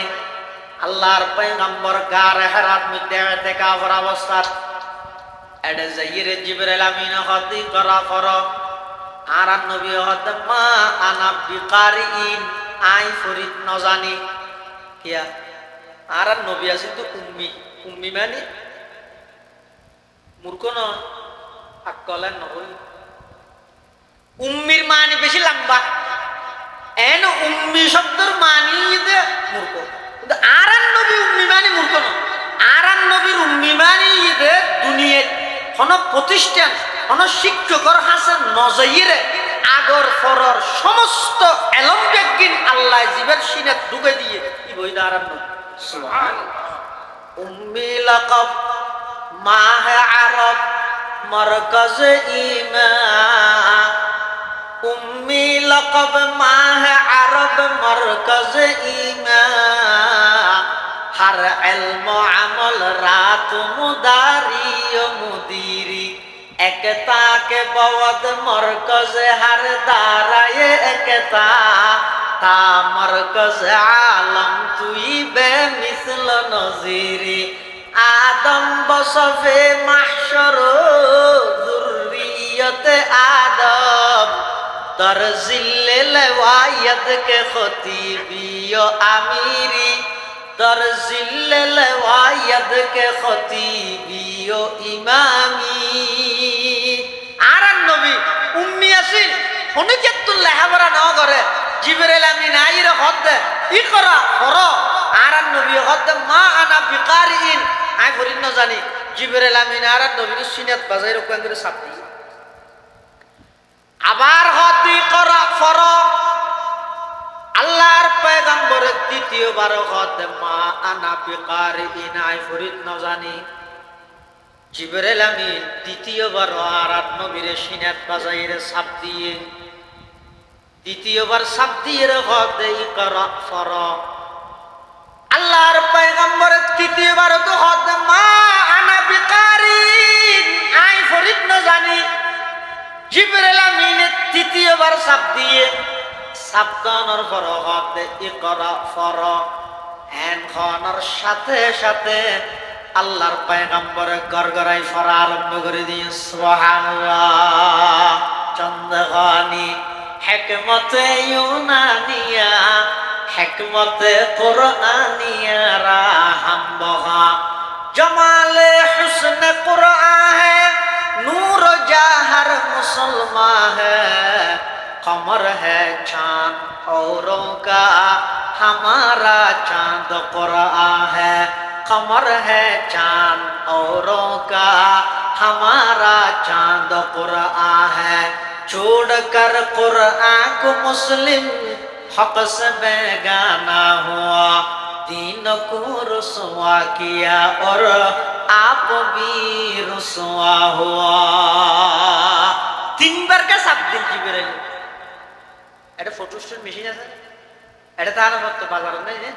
আল্লাহর পয়গম্বর গারে হেরাত মধ্যে ইতিকাফের অবস্থা এডে যাইরে জিবরিল আমিন হদি করা করো আর নবী হদ মা আনা বিকারিন আই ফরিদ ন জানি কিয়া আর নবী আছে তো উম্মি মানে মূর্খ নয় আকলেন নয় উম্মির মানে বেশি লম্বা এন উম্মি শব্দের মানি দে মূর্খ কিন্তু আর নবী উম্মি মানে মূর্খ নয় আর নবীর উম্মি মানে দে দুনিয়া কোন প্রতিষ্ঠান কোন শিক্ষকর হাসে নজইরে আগর ফরর সমস্ত এলম বিজ্ঞান আল্লাহ জীবের সিনে ঢুকে দিয়ে কি বই দাঁড়ান সুবহানাল্লাহ। উম্মি লাকাব মাহ আরব মরকজ ঈমান উম্মি লাকাব মাহ আরব মরকজ ঈমান হর ইলম আমল রাত মুদারি ও মুদিরি একতা के बवद मरकज हर दाराए एकता ता मरकज आलम तुई बेमिसल नजीरी आदम बसफे महशर जुर्रियत आदम दर जिल्ले लवायत के खतीबी ओ अमीरी दर जिल्ले लवायत के खतीबी ओ इमामी। আর নবী উম্মি আসিল হনিকাতুল লেহাবরা ন করে জিবরিল আমিন আইরে হদে ইকরা পড়ো আর নবী হদে মা আনা বিকারিন আই ফরিন ন জানি জিবরিল আমিন আর নবীর সিনাত বাজাই রকম করে সাপতি আবার হদি করা পড়ো আল্লাহর পয়গম্বরের দ্বিতীয়বার হদে মা আনা বিকারিন আই ফরিন ন জানি জিবরিল আমিন দ্বিতীয়বার আর নবীর সিনাত বাজাইরে সাপ দিয়ে দ্বিতীয়বার সাপ দিয়ে হদে ইকরা পড়ো আল্লাহর পয়গম্বরের তৃতীয়বার তো হদে মা আনা বিকারিন আই ফরিদ ন জানি জিবরিল আমিন তৃতীয়বার সাপ দিয়ে সাবধানের পর হদে ইকরা পড়ো এন খনার সাথে সাথে আল্লাহর পয়গম্বর গরগরাই পড়া আরম্ভ করে দিয়ে সুবহানাল্লাহ চন্দ্রগানি হিকমতে ইউনানিয়া হিকমতে কুরআনিয়া রাহম বহা জমালে হুসন কুরআন है नूर जाहर मुसलमा है कमर है चांद औरों का हमारा चांद कुरआन है कमर है चांद औरों का हमारा चांद कुरआन है छोड़कर कुरआन को मुस्लिम हक से बेगाना हुआ दीन को रुसवा किया और आप भी रुसवा हुआ। तीन बार का शब्द जिब्राइल এটা ফটোস্টেট মেশিন আছে এটা তার মত বাজার নাই যে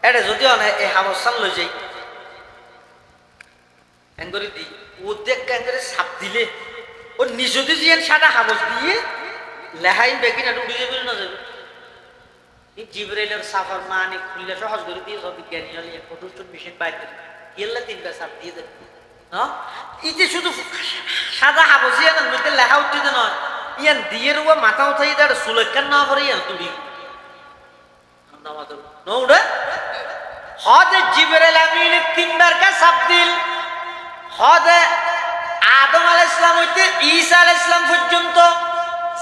এটা যদিও না এই হাবসান লই যাই এঙ্গরি দি ও দেখ এঙ্গরি সাপ দিলে ও নিজে জিয়ান সাদা হাবস দিয়ে লেহাইন বেকিনা উড়ে যাবে না যাবে এই জিব্রাইলের সাফার মানে খুললে সহজ করে দিয়ে সব বিজ্ঞানী হলে ফটোস্টেট মেশিন বাইরে এল্লা তিনটা সাপ দিয়ে দেবে হ্যাঁ এই যে শুধু সাদা হাবস ইয়ান মধ্যে লেখা উঠতে নয় ইয়ান দিয়ে রুয়া মাথা উঠাই দাঁড় সুলেখান না পরে ইয়ান তুলি নৌড়ে হদে জিবরিল আমিন তিনবার কা সাবদিল হদে আদম আলাইহিস সালাম হইতে ঈসা আলাইহিস সালাম পর্যন্ত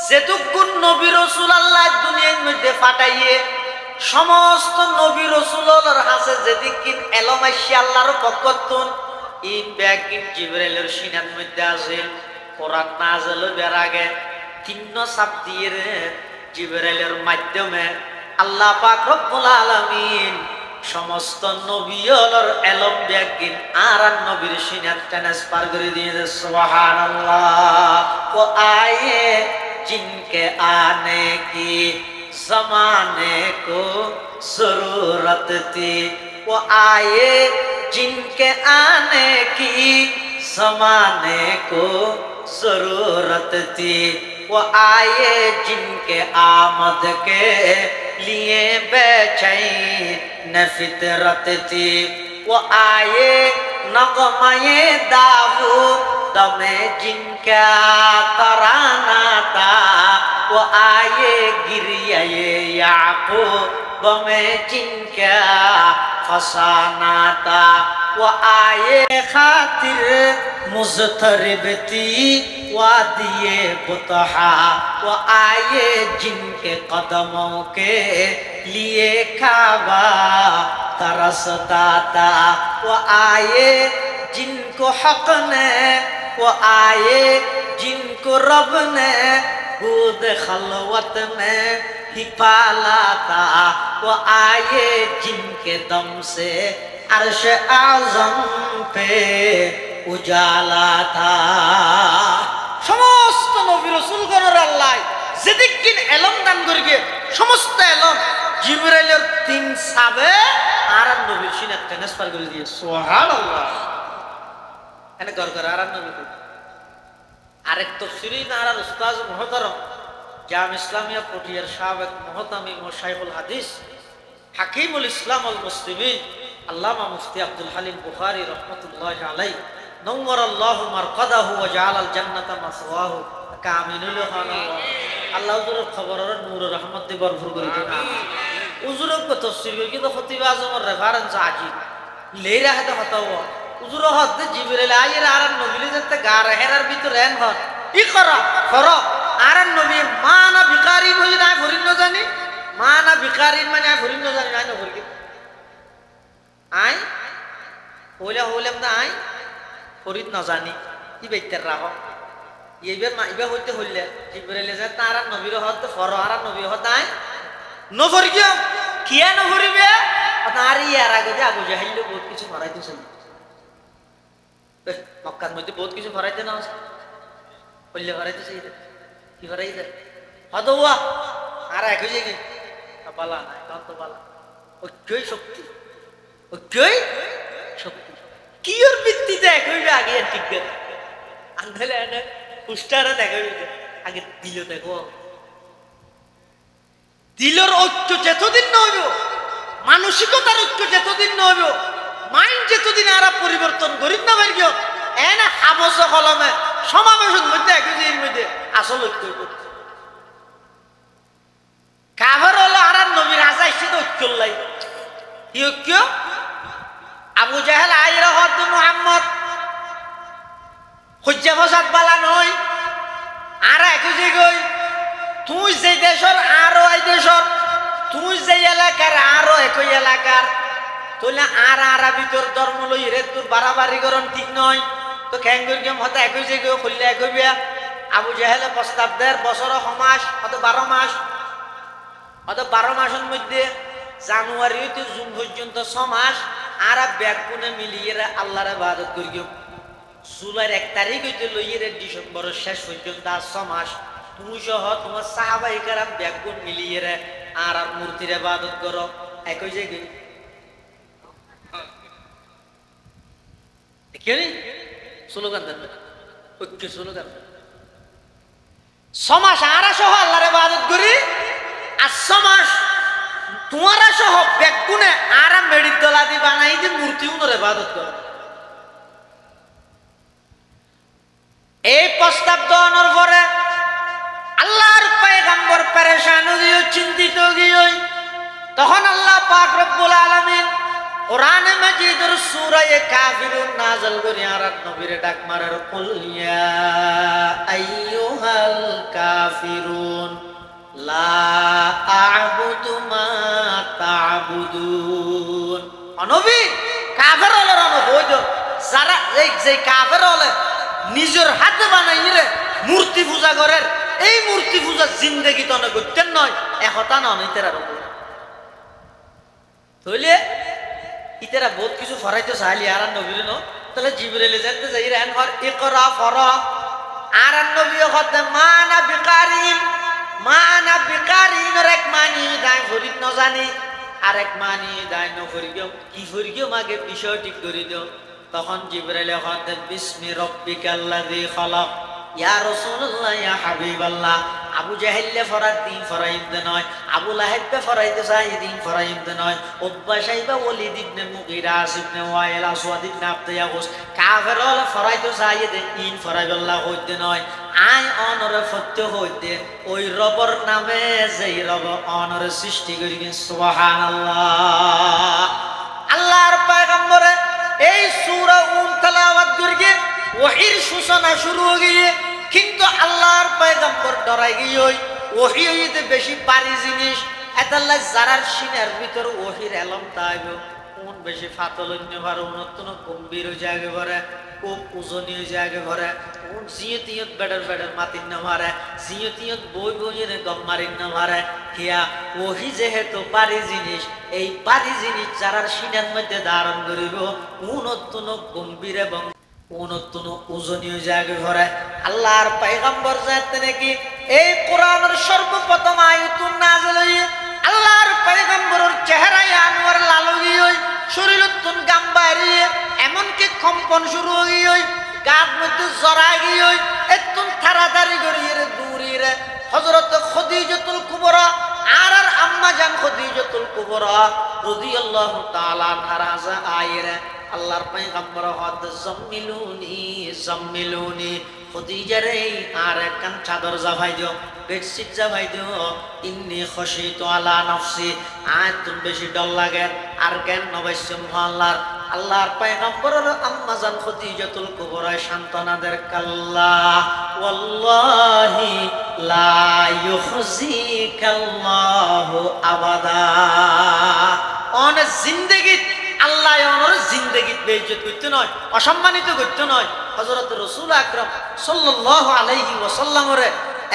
যেতুকুন নবী রাসূল আল্লাহ দুনিয়ার মধ্যে পাঠাইয়ে সমস্ত নবী রাসূলের হাতে যেদিকিন এলমাইশি আল্লাহর পক্ষতুন ইন ব্যাগিন জিবরাইলের সিনার মধ্যে আছে কোরআন নাযিল হবার আগে তিন্ন চাপ দিয়ে জিবরাইলের মাধ্যমে আল্লাহ পাক রব্বুল আলামিন সমস্ত নবীর এলম ব্যাগিন আর নবীর সিনাত ট্রান্সফার করে দিয়েছে সুবহানাল্লাহ। ও আয়ে जिनके आने की जमाने को जरूरत थी, वो आए जिनके आने की जमाने को जरूरत थी, वो आए जिनके आमद के लिए बेचैन फितरत थी, वो आए नगमे दाऊद में जिनका तराना था, वो आए गिरिया याकूब में जिनका फसाना था, वो आए खातिर मुज़तरिब थी वादिये बुतहा, वो आए जिनके कदमों के लिए काबा तरसता था, वो आए जिनको हक ने, वो आए जिनको रब ने खुद खलवत में ही पाला था, वो आए जिनके दम से अर्श आज़म पे उजाला था। समस्त नबी रसूलगणের আল্লাহ যেদিকিন এলম দান করিবে সমস্ত এলম জিবরাইলের তিন সাবে আর নবীর সিনাত ট্রান্সফার করে দিয়ে সুবহানাল্লাহ। এনে গরগর আর নবী আরেক তাফসীরি আর উস্তাদ মুহতারাম জাম ইসলামিয়া পটিয়ার সাবেক মুহতামি মুশাইখুল হাদিস হাকিমুল ইসলাম আল মুসলিমিন আল্লামা মুফতি আব্দুল হালিম বুখারী রাহমাতুল্লাহি আলাইহি নওয়ারাল্লাহু মারকাদাহু ওয়া জাআলাল জান্নাতা মাসওয়াহু কামিনুল খানা আল্লাহ হুজুরের খবরের নূর রহমত দিয়ে ভরপুর করে দিন। হুজুরের কত তাফসীর করে কিন্তু খতিব আজমের রেফারেন্স আজি লেরা হাতে হতাও হুজুর হদ জিবরাইল আইরা আর নবীলে যেতে গার হেরার ভিতরে এন হদ ই করা করো আর নবী মানা ভিখারি হই না ফরিন ন জানি মানা ভিখারি মানে ফরিন ন জানি না ফরিন আই হইলা হইলাম না আই ফরিদ না জানি কি বেইতের রাহ এইবার মা ইবা হইতে হইলে জিবরাইল যে তার নবীর হদ ফর আর নবী হদ আই ন ফরিও কিয়া ন ফরিবে আর ইয়ার আগে যে আবু জাহিল বহুত কিছু ফরাইতেছে মক্কার মধ্যে বহুত কিছু ফরাইতে না হইলে ফরাইতেছে কি ফরাইতে হদ হুয়া আর এক হইছে কি বালা নাই কত বালা ওই শক্তি ওই শক্তি কিয়র ভিত্তিতে এক হইবে আগে ঠিক করে আন্ধালে এনে পুষ্টারা দেখা হইবে আগে দিল দেখো দিলর ঐক্য যতদিন না হইব মানসিকতার ঐক্য যতদিন না হইব মাইন্ড যতদিন আর পরিবর্তন করিন না পারি এনে হাবস কলমে সমাবেশের মধ্যে এক হইছে এর মধ্যে আসল ঐক্য হইব কাভার হলো আর নবীর আশা এসে তো ঐক্য লাই কি ঐক্য আবু জাহেল আইরা হদ মুহাম্মদ হজ্জা ফসাদ বালা নয় আর একই গই তুই যে দেশের আরো এই দেশের তুই যে এলাকার আরো একই এলাকার তোলে আর আর ভিতর ধর্ম লই রে তোর বাড়াবাড়ি করন ঠিক নয় তো ক্যাঙ্গুর গেম হতে একই যে গই খুললে একই বিয়া আবু জাহেলে প্রস্তাব দেয় বছর সমাস হয়তো 12 মাস হয়তো 12 মাসের মধ্যে জানুয়ারি হইতে জুন পর্যন্ত 6 মাস আর ব্যাগুনে মিলিয়ে আল্লাহর ইবাদত করিও জুলাইয়ের 1 তারিখ হইতে লইয়ে ডিসেম্বরের শেষ পর্যন্ত 6 মাস তুমি সহ তোমার সাহাবায়ে কেরাম ব্যাগুন মিলিয়ে আর মূর্তির ইবাদত করো একই জায়গায় দেখিনি স্লোগান দেন ঐক্য স্লোগান 6 মাস আর সহ আল্লাহর ইবাদত করি আর 6 মাস তোমারা সহ ব্যাগুনে আর মেডির দলাদি বানাই যে মূর্তি উনর ইবাদত করে এই প্রস্তাব দেওয়ানোর পরে আল্লাহর পয়গম্বর পেরেশান হয়ে চিন্তিত হয়ে তখন আল্লাহ পাক রব্বুল আলামিন কোরআনে মাজিদের সূরা কাফিরুন নাযিল করে আর নবীরে ডাক মারার কুল ইয়া আইয়ুহাল কাফিরুন লা আ'বুদু মা তা'বুদুন। নবী কাফের হলো হইতো যারা এই যে কাফের হলে নিজের হাতে বানাই রে মূর্তি পূজা করেন এই মূর্তি পূজা জিন্দেগি তো করতেন নয় একতা নয় ইতারা তাহলে ইতারা বহুত কিছু ফরাইতে চাইলি আর নবীর ন তাহলে জিবরাইলে যাইতে যাই রেন হর ইকরা ফরা আর নবী হতে মানা বিকারিন এক মানি দাই ফরিদ ন জানি আর এক মানি দাই ন ফরিগো কি ফরিগো মাগে বিষয় ঠিক করে দিও তখন জিবরাইলে হতে বিসমি রাব্বিকাল্লাযী খালাক ইয়া রাসূলুল্লাহ ইয়া হাবিবাল্লাহ আবু জাহেলে ফরাদ দিন ফরাইদ নয় আবু লাহাব ফরাইদ সাইদিন ফরাইদ নয় উতবা সাইবা ওয়ালিদ ইবনে মুগীরা ইবনে ওয়াইল আসওয়াদ ইবনে আবদিয়াগুস কাফের হল ফরাইদ সাইদ ইন ফরাইবাল্লাহ হইতে নয় আই অনরে ফত্য হইতে ওই রবর নামে যেই রব অনরে সৃষ্টি করি সুবহানাল্লাহ আল্লাহর পয়গম্বরে এই সূরা তেলাওয়াত করিয়ে ওহীর সূচনা শুরু হয়ে গিয়ে কিন্তু আল্লাহর পয়গম্বর ডরাই গিয়ে ওহী হইতে বেশি পারি জিনিস এতাল্লাহ যারার সিনার ভিতর ওহীর এলম তাইব কোন বেশি ফাতলন্য ভার উন্নতন গম্ভীর জায়গা ভরে খুব ওজনীয় জায়গা ভরে কোন জিয়তিয়ত বেডার মাতিন না মারে জিয়তিয়ত বইয়ের গম মারিন না মারে হিয়া ওহী যেহেতু পারি জিনিস এই পারি জিনিস যারার সিনার মধ্যে ধারণ করিব উন্নতন গম্ভীর এবং উন্নতন ওজনীয় জায়গা ভরে আল্লাহর পয়গম্বর যাতে নাকি এই কোরআনের সর্বপ্রথম আয়াতুন নাযিল হইয়ে আল্লাহর পয়গম্বরের চেহারায় আনোয়ার লালগি হই শরীরতুন গাম্বারি এমন কি কম্পন শুরু হই গাত মধ্যে জড়াই গই এতুন তাড়াতাড়ি করিয়ে দূরিরে হযরত খাদিজাতুল কুবরা আর আম্মা জান খাদিজাতুল কুবরা রাদিয়াল্লাহু তাআলা আনহা রাজা আইরে আল্লাহর পয়গম্বর হদ জাম্মিলুনি খাদিজা রে আর কান চাদর জাভাই দিও বেডশিট জাভাই দিও ইন্নী খাশিতু আলা নফসি আতুন বেশি ডর লাগে আর কেন নবাইসম আল্লাহর পয়গম্বরের আম্মা জান খাদিজাতুল কুবরা সান্তনাদের কাল্লা ওয়াল্লাহি লা ইউখজিকাল্লাহু আবাদা অন জিন্দেগি আল্লাহ ওনার জিন্দেগি বেইজ্জত করতে নয় অসম্মানিত করতে নয় হযরত রাসূল আকরাম সাল্লাল্লাহু আলাইহি ওয়াসাল্লামের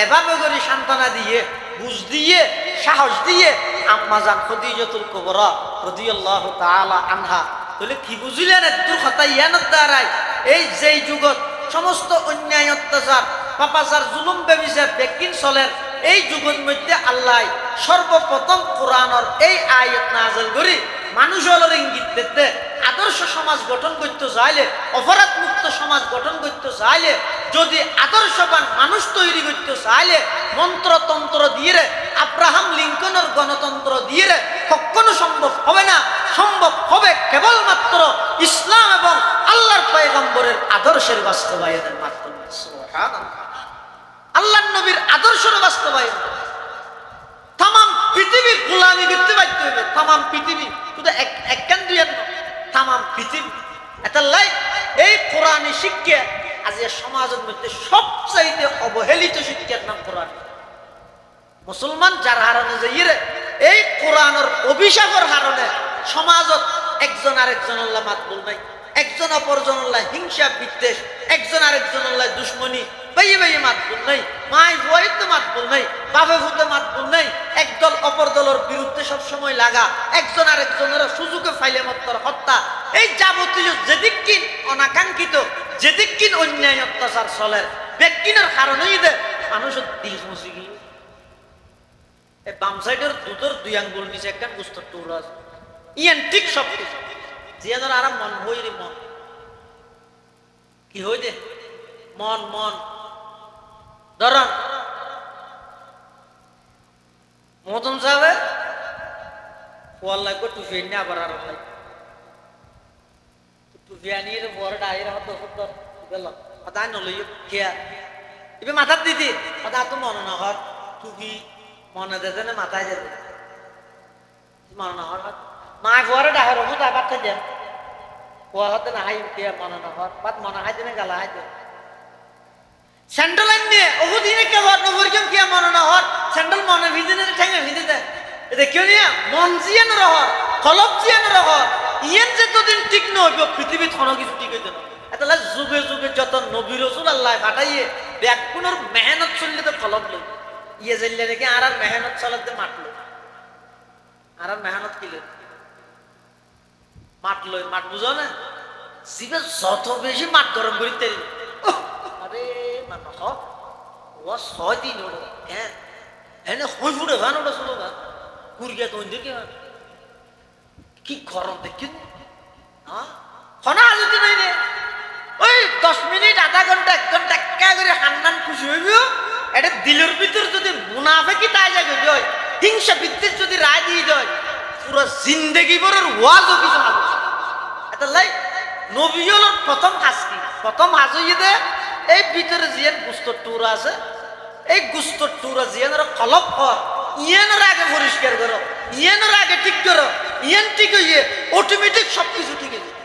এভাবে করে সান্তনা দিয়ে বুঝ দিয়ে সাহস দিয়ে আম্মা জান খাদিজাতুল কুবরা রাদিয়াল্লাহু তাআলা আনহা বলে কি বুঝিলেন তোর কথা ইয়ানত দাঁড়ায় এই যেই যুগত সমস্ত অন্যায় অত্যাচার পাপাচার জুলুম বেবিচার বেকিন চলের এই যুগের মধ্যে আল্লাহ সর্বপ্রথম কোরআনের এই আয়াত নাযিল করি মানুষের ইঙ্গিত দিতে আদর্শ সমাজ গঠন করতে চাইলে অপরাধ মুক্ত সমাজ গঠন করতে চাইলে যদি আদর্শবান মানুষ তৈরি করতে চাইলে মন্ত্রতন্ত্র দিয়ে আব্রাহাম লিঙ্কনের গণতন্ত্র দিয়ে কখনো সম্ভব হবে না সম্ভব হবে কেবলমাত্র ইসলাম এবং আল্লাহর পয়গম্বরের আদর্শের বাস্তবায়নের মাধ্যমে সুবহানাল্লাহ আল্লাহর নবীর আদর্শের বাস্তবায়ন তাম পৃথিবী গোলামি করতে বাধ্য হবে তাম পৃথিবী শুধু একখান দুই তাম পৃথিবী এটা লাই এই কোরআনী শিক্ষা আজ সমাজের মধ্যে সবচাইতে অবহেলিত শিক্ষার নাম কোরআন মুসলমান যার হারণে যাইরে এই কোরআনের অভিশাপের হারণে সমাজত একজন আরেকজনের মাতবুল নাই একজন অপরজনের হিংসা বিদ্বেষ একজন আরেকজনের দুশ্মনী বাইয়ে বাইয়ে মাতবুল নাই মাই ভুয়াইতে মাতবুল নাই বাপে ভূতে মাতবুল নাই একদল অপর দলের বিরুদ্ধে সবসময় লাগা একজন আরেকজনের সুযোগে ফাইলে মত্তর হত্যা এই যাবতীয় যেদিকিন অনাকাঙ্ক্ষিত যেদিকিন অন্যায় অত্যাচার চলের ব্যক্তিনের কারণেই দে মানুষের দিল মুসি গিয়ে এই বাম সাইডের দুধের দুই আঙ্গুল নিচে একটা গুস্তর টুকরো আছে ইয়ান ঠিক সব কিছু জিয়াদের আরাম মন হই রে মন কি হই দে মন মন ধরন মতন সাহেব ফল লাগবে টুফি নিয়ে আবার আর টুফি আনিয়ে বড় ডাইরে হতো হতো গেল কথা নলই খেয়া এবার মাথার দিদি কথা তো মনে না হর টুফি মনে যেতে না মাথায় যেতে মনে না হর মা ঘরে ডাহের হতো আবার থেকে কুয়া হতে না হাই খেয়া মনে না হর বাদ মনে হাই দিনে গালা হাই স্যান্ডেল আনিয়ে ওদিনে কে হর নবরকম কিয়া মনে না হর স্যান্ডেল মনে ভিজে ঠেঙে ভিজে দেয় এটা কেউ নিয়ে মন জিয়ান রহর কলব জিয়ান রহর ইয়েন যে তোদিন ঠিক নইব পৃথিবীত কোনো কিছু ঠিক হইতে না তাহলে যুগে যুগে যত নবী রাসূল আল্লাহ পাঠাইয়ে ব্যাকুণর মেহনত চললে তো কলম লই ইয়ে জেললে নাকি আর মেহনত চলাতে মাটলো আর মেহনত কিলে মাটলো মাট বুঝো না জিবে যত বেশি মাট গরম করিতে আরে মানুষ ও 6 দিন ওড়ো হ্যাঁ এনে হই ফুড়ে ভান ওটা শুনো না কুড়িয়া তো দেখে কি গরম দেখি হ্যাঁ খনা যদি নাই রে ওই 10 মিনিট আধা ঘন্টা 1 ঘন্টা একা করে হান্নান খুশি হইব এটা দিলের ভিতর যদি মুনাফিকি তাই যায় হয় হিংসা বিদ্বেষ যদি রায় দিয়ে দেয় পুরো জিন্দেগি ভরের ওয়াজও কিছু না এটা লাই নবী হলো প্রথম কাজ কি প্রথম হাজ হইয়ে দে এই ভিতরে জিয়ান গুস্তর টুর আছে এই গুস্তর টুরা জিয়ানের কলব কর ইয়ানের আগে পরিষ্কার করো ইয়ানের আগে ঠিক করো ইয়ান ঠিক হইয়ে অটোমেটিক সবকিছু ঠিক হয়ে যাবে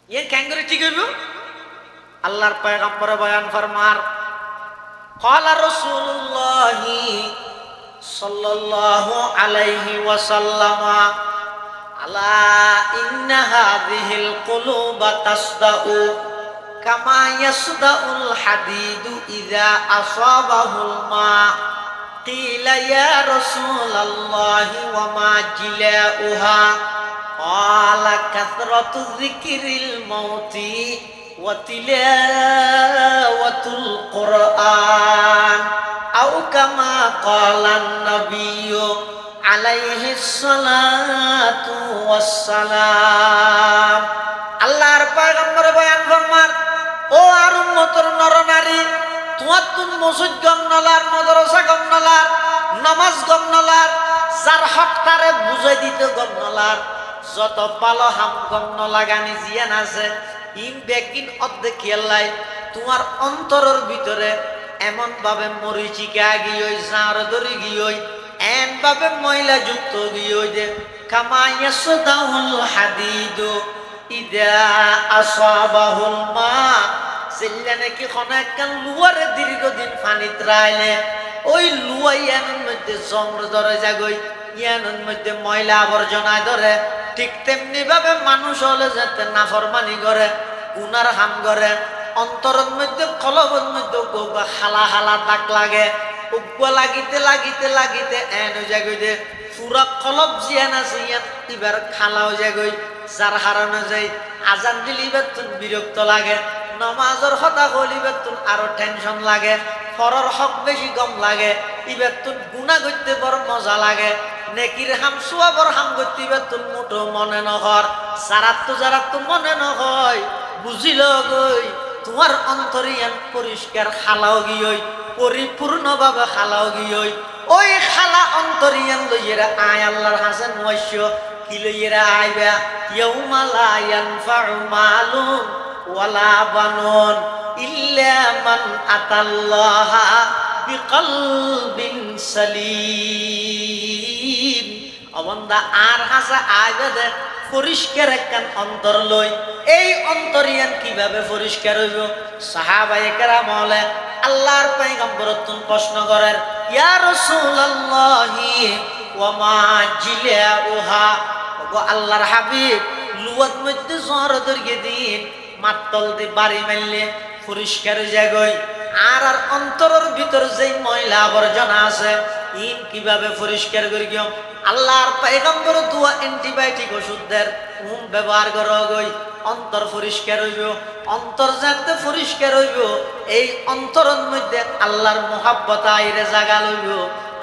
ইয়ান কেন করে ঠিক হইব আল্লাহর পয়গম্বর বয়ান ফরমার قال رسول الله صلى الله عليه وسلم ألا إن هذه القلوب تصدأ كما يصدأ الحديد إذا أصابه الماء قيل يا رسول الله وما جلاؤها قال كثرة ذكر الموت وتلاوة القرآن أو كما قال النبي عليه الصلاة والسلام আল্লাহর পয়গম্বর বয়ান ফরমান ও আর উম্মতের নরনারী তোমার তুন মসজিদ গমনলার মাদ্রাসা গমনলার নামাজ গমনলার যার হক তারে বুঝাই দিতে গমনলার যত ভালো হাম গমনলা গানি জিয়ান আছে ইন বেকিন অর্ধেক খেয়াল্লাই তোমার অন্তরের ভিতরে এমন ভাবে মরিচিকা গিয়ে জাঁর ধরে গিয়ে এমন ভাবে ময়লা যুক্ত গিয়ে যে কামায়াসদাহুল হাদিদু ইদা আসাবাহুল মা সেল্লা নাকি খনাকান লুয়ারে দীর্ঘদিন পানিত রাইলে ওই লুয়া ইয়ানের মধ্যে জংর ধরে যাগই ইয়ানের মধ্যে ময়লা আবর্জনা ধরে ঠিক তেমনি ভাবে মানুষ হলে যেতে নাফরমানি করে গুনার হাম করে অন্তরের মধ্যে কলবের মধ্যে হালা হালা দাগ লাগে উগ্র লাগিতে লাগিতে লাগিতে এন জাগইতে পুরা কলব জিয়ান আছে ইয়ান এবার খালাও জাগই যার হারানো যায় আজান দিলিবার তুন বিরক্ত লাগে নমাজের কথা কলিবার তুন আরো টেনশন লাগে ফরর হক বেশি গম লাগে ইবার তুন গুনাহ করতে বড় মজা লাগে নেকির হাম সুয়াবর হাম করতে ইবার তুন মুঠো মনে নহর যারা তো মনে নহয় বুঝিল গই তোমার অন্তরিয়ান পরিষ্কার খালাও গিয়ে পরিপূর্ণভাবে খালাও গিয়ে ওই খালা অন্তরিয়ান লইয়েরা আয় আল্লাহর হাসান ওয়াইশ কি লইয়েরা আইবা ইয়াউমা লা ইয়ানফাউ মালুন ওয়ালা বানুন ইল্লা মান আতাল্লাহা বিকলবিন সালিম অবন্দা আর হাসা আইবা দে পরিষ্কার একখান অন্তর লই এই অন্তরিয়ান কিভাবে পরিষ্কার হইব সাহাবায়ে কেরাম বলে আল্লাহর পয়গম্বর তুন প্রশ্ন করেন ইয়া রাসূলুল্লাহি ওয়া মা জিলাউহা ও আল্লাহর হাবিব লুয়াত মধ্যে জোর দরগে দিন মাতল দি বাড়ি মারলে পরিষ্কার হয়ে যায় আর আর অন্তরের ভিতর যেই ময়লা আবর্জনা আছে ইন কিভাবে পরিষ্কার করি গিয়ে আল্লাহর পয়গম্বর দুয়া অ্যান্টিবায়োটিক ওষুধের ব্যবহার করা গই অন্তর পরিষ্কার হইব অন্তর যাতে পরিষ্কার হইব এই অন্তরের মধ্যে আল্লাহর মোহাব্বত আইরে জাগা লইব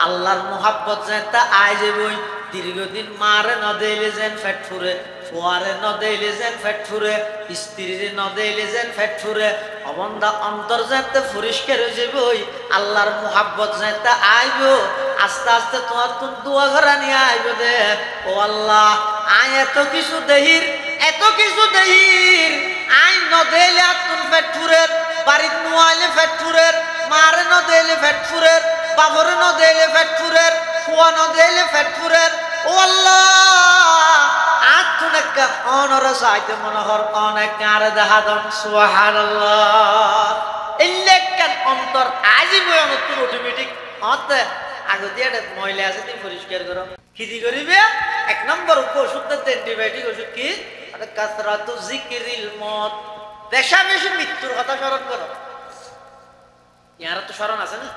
আল্লাহর মোহাব্বত যাতে আই যাবই দীর্ঘদিন মারে ন দেইলে যেন ফেট ফুরে ফুয়ারে ন দেইলে যেন ফেট ফুরে স্ত্রীরে ন দেইলে যেন ফেট ফুরে অবন্দা অন্তর যাতে পরিষ্কার হয়ে যাবই আল্লাহর মোহাব্বত যাতে আইব আস্তে আস্তে তোমার তুন দোয়া ঘরা নিয়ে আইব দে ও আল্লাহ আয় এত কিছু দেহির আই ন দেইলে তুন ফেট ফুরের বাড়িত নুয়াইলে ফেট ফুরের মারে ন দেইলে ফেট ফুরের বাবরে ন দেইলে ফেট ফুরের ফুয়া ন দেইলে ফেট ফুরের ও আল্লাহ আজ তুন একটা অনর সাইতে মনোহর অনেক আর দেখা দন সুবহানাল্লাহ ইল্লেকান অন্তর আজিব অন্তর অটোমেটিক হতে আগে দিয়ে ময়লা আছে তুমি পরিষ্কার করো কি দি করিবে এক নম্বর ওষুধ অ্যান্টিবায়োটিক ওষুধ কি কাসরাতু যিকরিল মত বেশা বেশি মৃত্যুর কথা স্মরণ করো। ইয়ারা তো স্মরণ আছে না,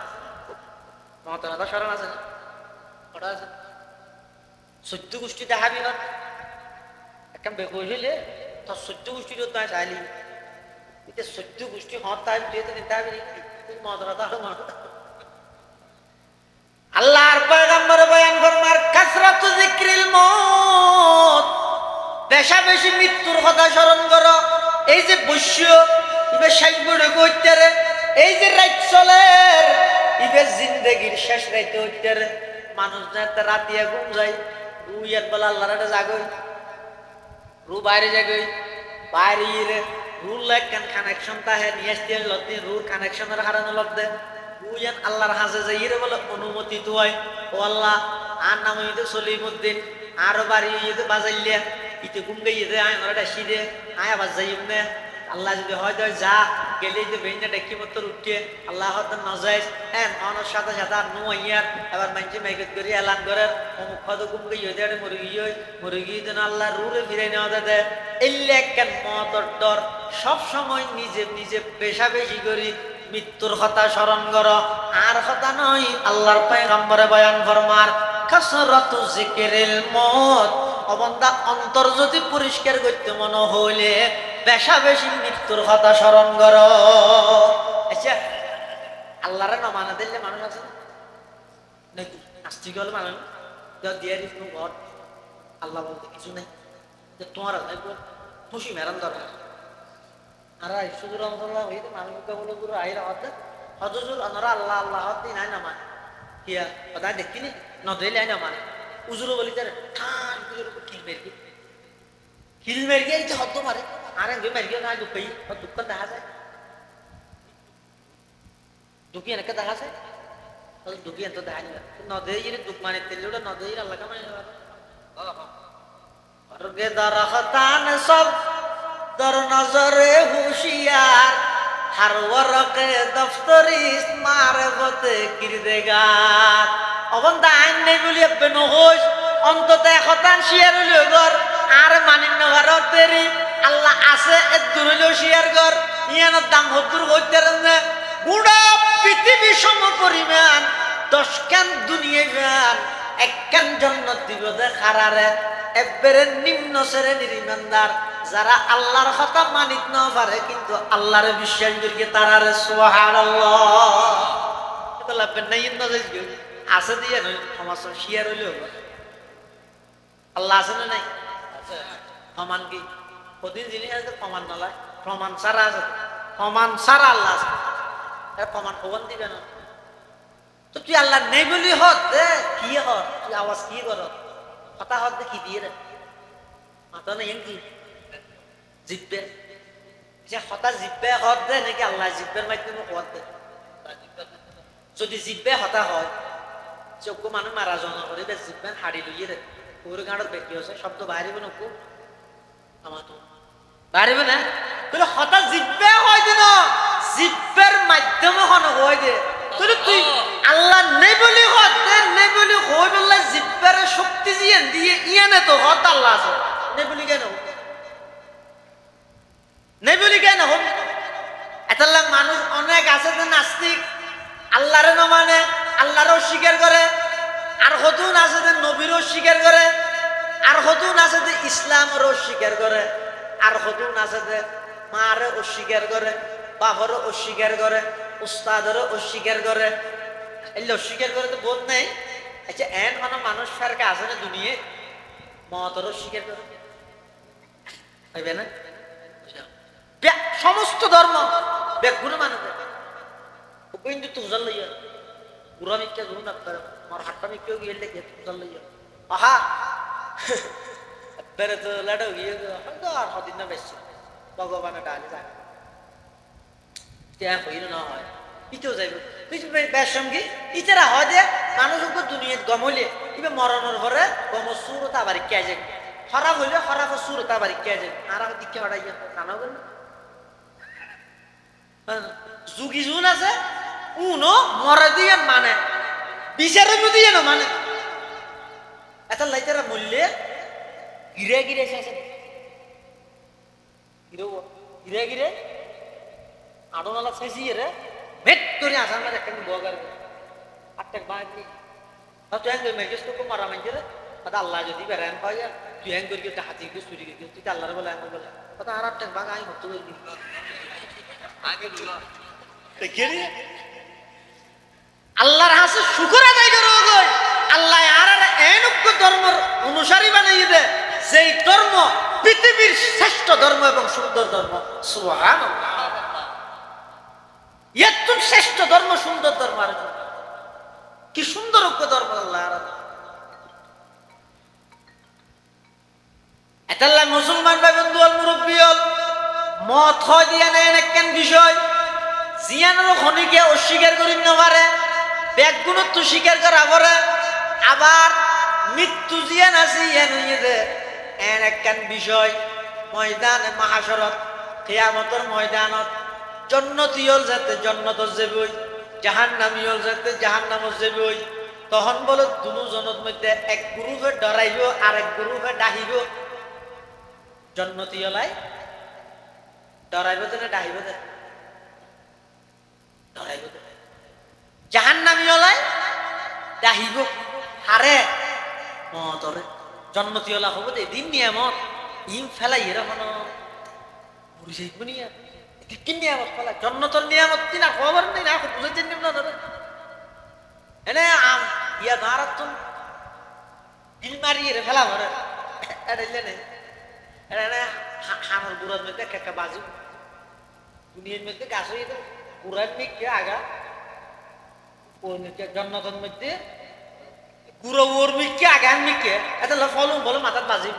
মমতা স্মরণ আছে না, ওটা আছে। সত্য গোষ্ঠী দেখাবি না একটা বেকই হইলে তোর সত্য গোষ্ঠী তাই চাইলি এটা সত্য গোষ্ঠী হত তাই তুই তো নিতে হবে মমতা আল্লাহর পয়গম্বর বয়ান ফরমার কাসরাতু যিকরিল মউত, বেশা বেশি মৃত্যুর কথা স্মরণ করো। এই যে বৈশ্য ইবে শেষ বড় কইতারে, এই যে রাত চলে ইবে জিন্দেগির শেষ রাইতে হইতারে। মানুষ যাতে রাতিয়া ঘুম যায় রুইয়ার বলা আল্লাহরে জাগই রু বাইরে জাগই বাইরে রে রুল লাগান কানেকশন তাহে নিয়ে আসতে লতি রুর কানেকশনের হারানো লব্দে রুইয়ান আল্লাহর হাজে যাই রে বলে অনুমতি তুই ও আল্লাহ আর নাম হইতে সলিমউদ্দিন আর বাড়ি হইতে বাজাইলে ইতে ঘুম গাইয়ে দে আয় ওরা ডাসি দে আয় আবার যাইম না আল্লাহ যদি হয় তো যা গেলে যে বেইনা ডেকি মতো উঠে আল্লাহ হয়তো নজাইজ হ্যাঁ অনর সাথে সাথে আর নুয়াইয়ার আবার মাইনছে মেঘত করে এলান করে অমুক হদ ঘুম গাইয়ে দে মুরগি যেন আল্লাহ রুরে ফিরে নেওয়া দে এলে কেন মতর ডর সব সময় নিজে নিজে পেশা বেশি করি মৃত্যুর কথা স্মরণ করো। আর কথা নয় আল্লাহর পয়গম্বরে বয়ান ফরমার কাসরাতু যিকরিল মউত, অবন্দা অন্তর যদি পরিষ্কার করতে মনে হইলে বেশা বেশি মৃত্যুর কথা স্মরণ করো। আচ্ছা আল্লাহরে না মানা দিলে মানুষ আছে নাকি আস্তিক হলে মানুষ দিয়ে দিস ঘর আল্লাহ বলতে কিছু নেই যে তোমার খুশি মেরান দরকার আর সুদূর অঞ্চল হইতে মানুষকে বলে দূর আইরা হতে হজুর অনরা আল্লাহ আল্লাহ হতে নাই না মানে কিয়া কথা দেখিনি নদইলে আই না মানে উজুরো বলি তার ঠান খিল মেরে গিয়ে এই হদ্দ মারে আর মেরে গিয়ে না দুঃখই দুঃখ দেখা যায় দুঃখী এনেকে দেখা যায় দুঃখী এত দেখা যায় নদে দুঃখ মানে তেলে ওটা নদে আল্লাহ কামাই গে দরখতান সব দর নজরে হুশিয়ার হর ওরকে দফতরিস মারফতে কিরদেগার অবন্দা আইন নেই বলি আপনি নহস অন্তত একতান শিয়ার হইল ঘর আর মানিন নগর তেরি আল্লাহ আছে এ দূর হইলেও শিয়ার ঘর ইয়ানোর দাম হদ্দুর হইতে না গুড়া পৃথিবী সম পরিমাণ 10 কান দুনিয়া গান 1 কান জান্নাত দিব দে খারারে একবারে নিম্ন শ্রেণীর ইমানদার যারা আল্লাহর কথা মানিত না পারে কিন্তু আল্লাহরে বিশ্বাস করিয়ে তারারে সুবহানাল্লাহ এটা লাভেন নাই নজেজ আছে দিয়ে নয় সমাজ শিয়ার হইলেও আল্লাহ আছে না নাই আছে প্রমাণ কি প্রতিদিন জিনিস আছে প্রমাণ নলায় প্রমাণ ছাড়া আছে প্রমাণ ছাড়া আল্লাহ আছে প্রমাণ প্রমাণ দিবে না তো তুই আল্লাহ নেই বলি হত কি হত তুই আওয়াজ কি কর কথা হত কি দিয়ে রে মাথা নেই কি জিতবে যে হতা জিতবে হত দে নাকি আল্লাহ জিতবের মাধ্যমে হত দে যদি জিতবে হতা হয় চোখ মানুষ মারা জনা করে জিতবেন হাড়ি লইয়ে রে পুরো গাঁড়ত বেটি আছে শব্দ বাহারিব নকু আমার তো বাহারিব না তাহলে হতা জিতবে হয় দিন জিতবের মাধ্যমে হন হয় দে তাহলে তুই আল্লাহ নেই বলি হত দে নেই বলি হই বললে জিতবের শক্তি দিয়ে ইয়ানে তো হত আল্লাহ আছে নেই বলি কেন নেই বলি কেন হোক এতাল্লা মানুষ অনেক আছে যে নাস্তিক আল্লাহরে না মানে আল্লাহরও স্বীকার করে আর হতুন আছে যে নবীরও স্বীকার করে আর হতুন আছে যে ইসলামেরও স্বীকার করে আর হতুন আছে যে মারে অস্বীকার করে বাপরও অস্বীকার করে উস্তাদেরও অস্বীকার করে এগুলো অস্বীকার করে তো বোধ নেই। আচ্ছা এন কোনো মানুষ ফেরকে আছে না দুনিয়ে মতেরও স্বীকার করে হইবে না সমস্ত ধর্ম বেগুনে মানে কিন্তু তুজাল লইয়া পুরা মিথ্যা ধরুন আপনার আমার হাতটা মিথ্যা গিয়ে লেগে তুজাল লইয়া আহা বেড়ে তো লাডাও গিয়ে হয়তো আর হদিন না বেশি ভগবানের ডালে যায় হইল না হয় ইতেও যাইব কিছু বেশ সঙ্গে ইতারা হয় যে মানুষ দুনিয়াত গমলে ইবে মরণের পরে গম সুরতা বাড়ি কে যায় খারাপ হইলে খারাপ সুরতা বাড়ি কে যায় আর দিকে হটাইয়া নানা বল যুগি জুন আছে উনো মরে দিয়ে মানে বিচারে দিয়ে না মানে এটা লাইতারা মূল্যে গিরে গিরে শেষ গিরে গিরে আড়নালা শেষি রে ভেট করে আসার মাঝে একটা বগার আটটা বাকি তুই হ্যাং করে মেঘেস তো মারা মানছে রে আল্লাহ যদি বেড়ান পাই তুই হ্যাং করি হাতি গিয়ে চুরি গিয়ে তুই আল্লাহর বলে হ্যাং বলে কথা আর আটটা বাঘ আমি ভক্ত করে দিই আল্লাহর হাসে শুকর আদায় করো গই আল্লাহ আর এনুক্য ধর্মের অনুসারী বানিয়ে দে যেই ধর্ম পৃথিবীর শ্রেষ্ঠ ধর্ম এবং সুন্দর ধর্ম সুবহানাল্লাহ এত শ্রেষ্ঠ ধর্ম সুন্দর ধর্ম আর কি সুন্দর ঐক্য ধর্ম আল্লাহ এটাল্লাহ মুসলমান ভাই বন্ধু অল মুরব্বী অল মত হয় দিয়া নেন একখান বিষয় জিয়ানের খনিকে অস্বীকার করি না পারে ব্যাগগুলো তো স্বীকার করা পরে আবার মৃত্যু জিয়ান আছে ইয়ান হইয়ে দে এন একখান বিষয় ময়দানে মাহাশরত কিয়ামতের ময়দানত জান্নাতি হল যাতে জান্নাতত যাবই জাহান্নামী হল যাতে জাহান্নামত যাবই তখন বলো দুজনের মধ্যে এক গ্রুপে ডরাইব আর এক গ্রুপে ডাহিব জান্নাতি হলাই ডরাইব না ডাহিব দে ডরাইব দে জাহান্নামী হলাই ডাহিব হারে মতরে জান্নাতি হলা হবো দে দিন নিয়ামত ইম ফেলাই এরকম মরি যাইব নিয়া কি নিয়ামত ফেলা জান্নাতের নিয়ামত কিনা খবর নেই না বুঝাইতে নিম না ধরে এনে আম ইয়া ভারতন দিল মারিয়ে রে ফেলা ভরে এড়াইলে নে এড়াইলে হামর বুড়ার মধ্যে কেকা বাজু দুনিয়ার মধ্যে গাছ হয়ে তো পুরান মিকে আগা ওর মধ্যে জান্নাতের মধ্যে পুরো ওর মিকে আগান মিকে এটা ফলম বলো মাথার বাজি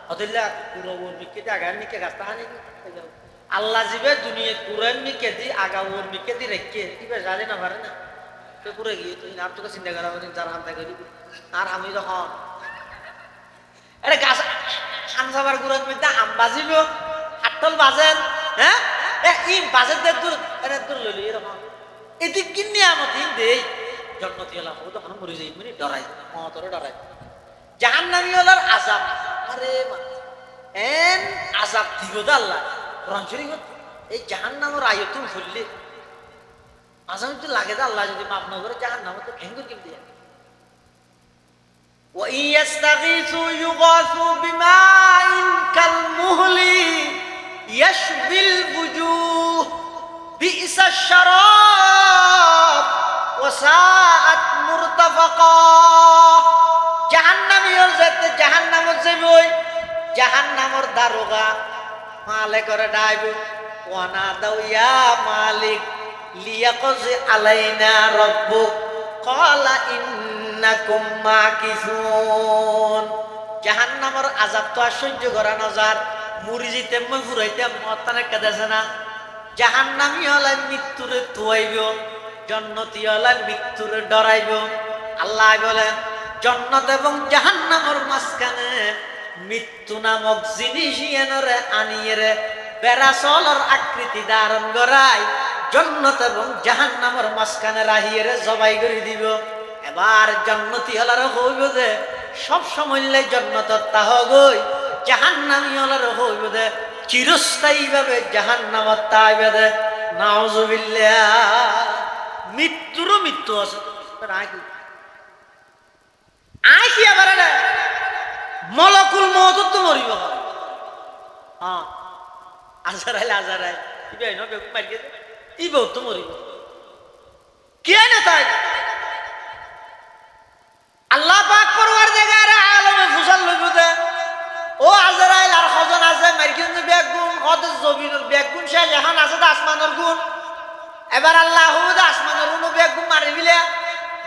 হতইলা পুরো ওর মিকে আগান মিকে গাছটা হানি আল্লাহ জিবে দুনিয়া পুরান মিকে দি আগা ওর মিকে দি রেখে কিবা জানে না পারে না তো পুরে গিয়ে তুই আর তোকে চিন্তা করা হয়নি যার হামতা করি আর আমি যখন এটা গাছ খানসাবার গুড়ার মধ্যে আম বাজিব হাটল বাজেন হ্যাঁ ইম বাজের দেখ দূর এটা দূর লইলি এরকম এদিক কিনে আমার দিন দেই জন্মতি হলাম ও তখন মরে যাই মানে ডরাই মতরে ডরাই জাহান্নামী হলার আযাব আরে এন আযাব দিগো আল্লাহ রঞ্জরি এই জাহান্নামের আয়তন ফুললে আযাব তো লাগে আল্লাহ যদি মাফ না করে জাহান্নামে তো ভেঙ্গুর কিম দিয়ে وَإِنْ يَسْتَغِيثُوا يُغَاثُوا بِمَاءٍ كَالْمُهْلِ يَشْوِي الْوُجُوهَ بِئْسَ الشَّرَابُ وَسَاءَتْ مُرْتَفَقًا জাহান্নামী হল যেতে জাহান্নামত যাবই জাহান্নামর দারোগা মালে করে ডাইব ওয়ানা দাও ইয়া মালিক লিয়াকজি আলাইনা রাব্বুক ক্বালা ইন্নাকুম মাকিসুন জাহান্নামের আযাব তো সহ্য করা নজার মুড়ি জিতে মই ফুরাইতে মতানে কাদাছে না জাহান্নামী হলে মৃত্যুরে তুয়াইব জান্নাতি হলে মৃত্যুরে ডরাইব আল্লাহ বলেন জান্নাত এবং জাহান্নামের মাঝখানে মৃত্যু নামক জিনিস এনরে আনিয়ে বেড়াচলর আকৃতি ধারণ করাই জান্নাত এবং জাহান্নামের মাঝখানে রাহিয়ে জবাই করে দিব এবার জান্নাতি হলার হইব যে সব সময় জান্নাতত তাহ গই জাহান্নামী হলার হইব যে চিরস্থায়ী ভাবে জাহান্নামত তাইবে দে নাউজুবিল্লাহ মৃত্যুরও মৃত্যু আছে আই কি আবার মলকুল মওত তো মরিব হ্যাঁ আজারাইল ইবে ন বেক মারি গেছে ইবে তো মরিব কে না তাই আল্লাহ পাক পরওয়ারদিগার আলমে ফুসাল লইব দে ও আজরাইল আর খজন আছে মার্কিন বেগুন কত জমিনের বেগুন শেষ এখন আছে তো আসমানের গুণ এবার আল্লাহ হুদ আসমানের গুণ বেগুন মারি দিলে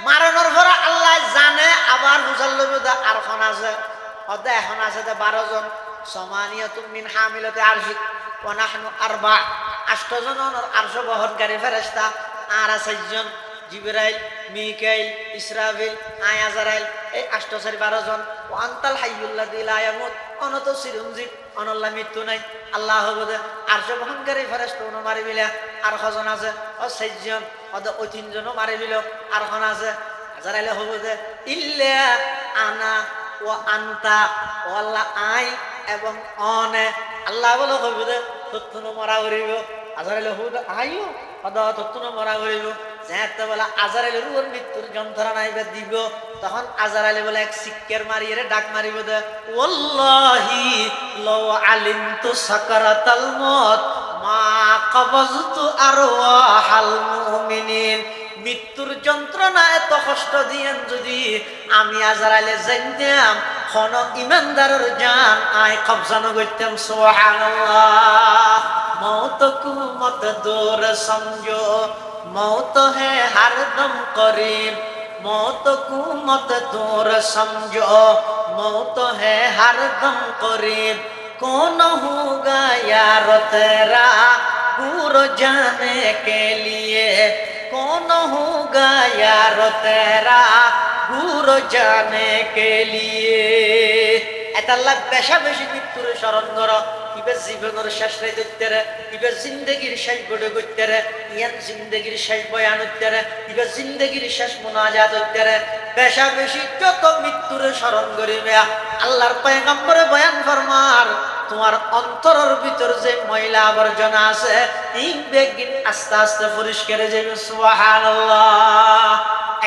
মারানোর পর আল্লাহ জানে আবার ফুসাল লইব দে আর খন আছে অদে এখন আছে তো 12 জন সমানিয়াতুম মিন হামিলাতি আরশিক ওয়া নাহনু আরবা 8 জন আরশ বহনকারী ফেরেশতা আর 4 জন জিবরাইল মিকাইল ইসরাফিল আয়াজারাইল এই 8 4 12 জন ও আনতাল হাইয়ুল্লাযী লা ইয়ামুত অনত চিরঞ্জীব অনল্লা মৃত্যু নাই আল্লাহ হবে আরশ বহনকারী ফেরেশতা উনো মারি দিলে আর কজন আছে ও 6 জন ওদে ওই 3 জনও মারি দিল আর খন আছে আজারাইল হবে যে ইল্লা আনা ও আনতা ও আল্লাহ আই এবং অনে আল্লাহ বলে হবে তত্তুনো মরা করিব আজারাইলে হুদ আইও সদা তত্তুনো মরা করিব যেতে বলে আজারাইলে রুর মৃত্যুর যন্ত্রণা নাইবে দিব তখন আজারাইলে বলে এক সিক্কের মারিয়ে ডাক মারিব দে ওয়াল্লাহি লাউ আলিমতু সাকারাতাল মউত মা কবজতু আরওয়াহাল মুমিনিন মৃত্যুর যন্ত্রণা এত কষ্ট দিয়েন যদি আমি আজারাইলে জানতাম কোন ইমানদারের জান আয় কবজানো করতাম সুবহানাল্লাহ मौत को मत दूर समझो मौत है हरदम करीब मौत को मत दूर समझो मौत है हरदम करीब कौन होगा यार तेरा दूर जाने के लिए कौन होगा यार तेरा दूर जाने के लिए এতাল্লাহ বেশা বেশি মৃত্যুর স্মরণ করো ইবে জীবনের শেষ রাইতে ইবে জিন্দগির শেষ বড় করতে ইয়ান জিন্দগির শেষ বয়ান হইতে ইবে জিন্দগির শেষ মুনাজাত হইতে বেশা বেশি যত মৃত্যুর স্মরণ করিবে আল্লাহর পয়গম্বরে বয়ান ফরমার তোমার অন্তরের ভিতর যে ময়লা আবর্জনা আছে এই বেগিন আস্তে আস্তে পরিষ্কার হয়ে যাবে সুবহানাল্লাহ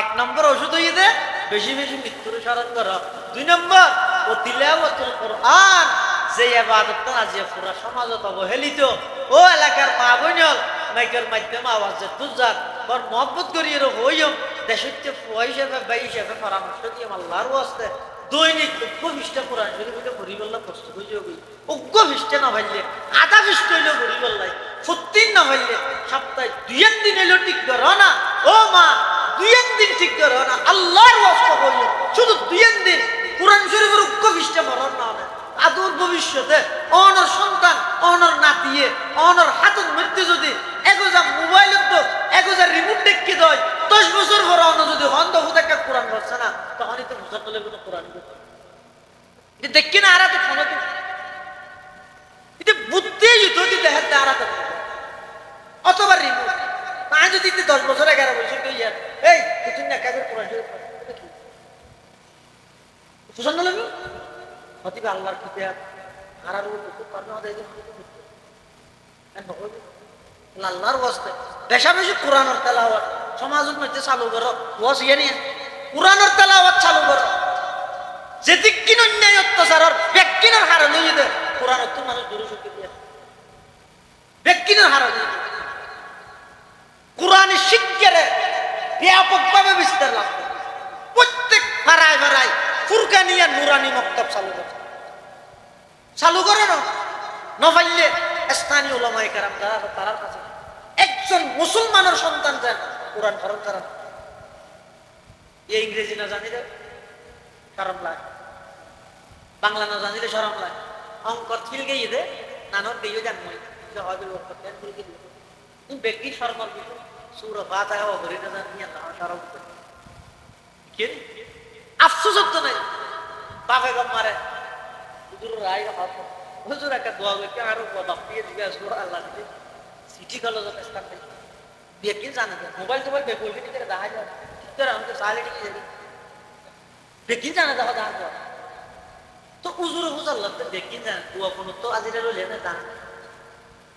এক নম্বর ওষুধ হইতে বেশি বেশি মৃত্যুর স্মরণ করো দুই নম্বর ও তিলাওয়াতুল কোরআন যে ইবাদত আজ পুরা সমাজত অবহেলিত ও এলাকার মা বোনল মাইকের মাধ্যমে আওয়াজে দুজার বড় মহব্বত করিয়ে হইও দেশতে ফুয়া হিসেবে বাই হিসেবে পরামর্শ দিয়ে আল্লাহর ওয়াস্তে দৈনিক পৃষ্ঠা কোরআন শরীফে পড়ি বললা প্রস্তুত হয়ে যাবে পৃষ্ঠা না ভাইলে আধা পৃষ্ঠা হইলেও পড়ি বললাই সত্যি না ভাইলে সপ্তাহে দুই একদিন এলো ঠিক করো না ও মা দুই একদিন ঠিক করো না আল্লাহর ওয়াস্তে বললো শুধু দুই একদিন কোরআন শরীফের পৃষ্ঠা মরণ না হবে আদুর ভবিষ্যতে অনর সন্তান অনর নাতিয়ে অনর হাতের মধ্যে যদি এগোজা মোবাইল এগোজা রিমোট দেখে দেয় 10 বছর পর অন যদি হন্দ হুদাকে কোরআন পড়ছে না তখনই তো বুঝা চলে কোনো কোরআন দেখি না আরাতে ফোনে এটা বুদ্ধি যদি দেখাতে আরাতে অথবা রিমোট না যদি 10 বছর 11 বছর ইয়ার এই কিছু না কাজের কোরআন পছন্দ লাগবে হতিবে আল্লাহর কিতাব আরার উপর করতে হবে আল্লাহর ওয়াস্তে বেশা বেশি কোরআনের তেলাওয়াত সমাজের মধ্যে চালু করো ওয়াজ ইয়ানি কোরআনের তেলাওয়াত চালু করো যেদিক কিন অন্যায় অত্যাচারের ব্যক্তির হার লইয়ে দে কোরআনের তো মানুষ দূরে সরে দিয়ে ব্যক্তির হার লইয়ে কোরআনের শিক্ষারে ব্যাপকভাবে বিস্তার লাভ করে প্রত্যেক পাড়ায় পাড়ায় ফুরকানিয়া নুরানি মক্তব চালু করে না নফাইলে স্থানীয় ওলামায়ে কেরাম তারার কাছে একজন মুসলমানের সন্তান যেন কোরআন ফরম তারা এই ইংরেজি না জানিলে শরম লাগে বাংলা না জানিলে শরম লাগে অঙ্কর থিল গিয়ে দে নানর গিয়ে জান মই হবে লোক দেন থিল গিয়ে তুমি ব্যক্তি শরমর দিও সূরা ফাতিহা ও ঘরে না জানিয়া না শরম করে কি আফসোস হতো নাই বাপে গম মারে হুজুর রাই হক হুজুর একটা দোয়া করে আরো বাপিয়ে দিবে সুবহান আল্লাহ দিবে সিটি কলেজ স্থান থেকে ব্যক্তি জানে মোবাইল টোবাইল বেকল কি করে দেখা যায় তোর আমাকে সালে ঠিক যাবে ব্যক্তি জানে দেখা দান তো হুজুর হুজুর আল্লাহ তো ব্যক্তি জানে দোয়া কোন তো আজিরা লইলে না দান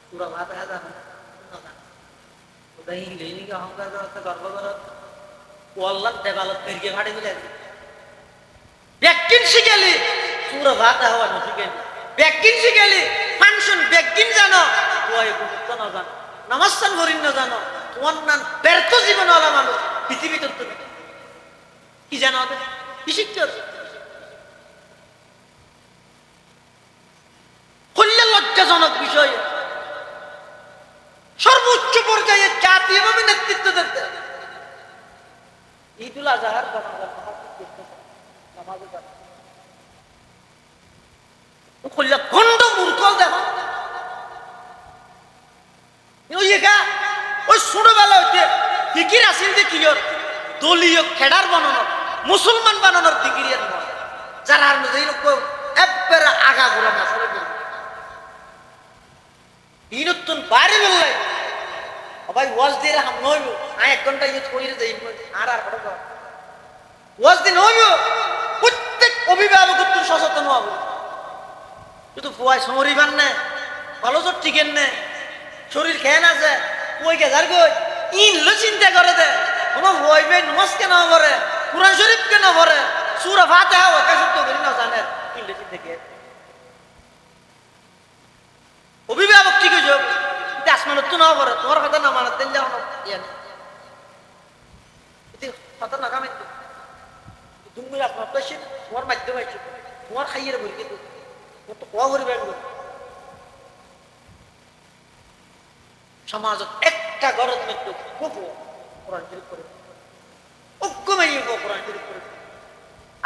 পুরো ভাত হা জানে না জানে ওদাই লেনি কি অহংকার করতে গর্ব করে ও আল্লাহ দেবালত পেরিয়ে ভাড়ে মিলে ব্যক্তিন শিখেলি পুরো ভাত হওয়া না শিখেলি ব্যক্তিন শিখেলি ফাংশন ব্যক্তিন জানো ওই গুরুত্ব না জানো নমস্কার করিন না জানো তোমার নাম ব্যর্থ জীবন ওলা মানুষ পৃথিবীতে তুমি কি জানো কি শিখতে করলে লজ্জাজনক বিষয় সর্বোচ্চ পর্যায়ে জাতীয়ভাবে নেতৃত্ব দিতে ঈদুল আজহার খন্ড মূর্খ দেখো ওই ছোটবেলা হইতে ফিকির আসিল যে কি দলীয় খেডার বানানোর মুসলমান বানানোর ফিকির যারা একবারে আগা ঘোরা মাসলে নতুন বাইরে বললে ভাই ওয়াজ দিয়ে হাম নইব আয় 1 ঘন্টা ইউজ কইরে যাই আর আর ফটো ওয়াজ দিন হইব প্রত্যেক অভিভাবক সচেতন হবো শুধু ফুয়াই সমরিবান না কলজর টিকেন নে শরীর খেয়ে না যে কই গেজার কই ইনলো চিন্তা করে দে কোনো হইবে নমাজ কেন করে কুরআন শরীফ কেন করে সূরা ফাতিহা ও কাজ তো করি না জানে ইনলো চিন্তা কে অভিভাবক কি কইছো এটা আসমানত তো না করে তোমার কথা না মানতে যাও না ইয়ানি এটা কথা না কামে তুমি আপনার পেশে তোমার মাধ্যমে আছে তোমার খাইয়ের বলি কিন্তু কত কোয়া করে বের সমাজত একটা গরজ মৃত্যু খুব কোরআন শরীফ করে অজ্ঞমে কোরআন শরীফ করে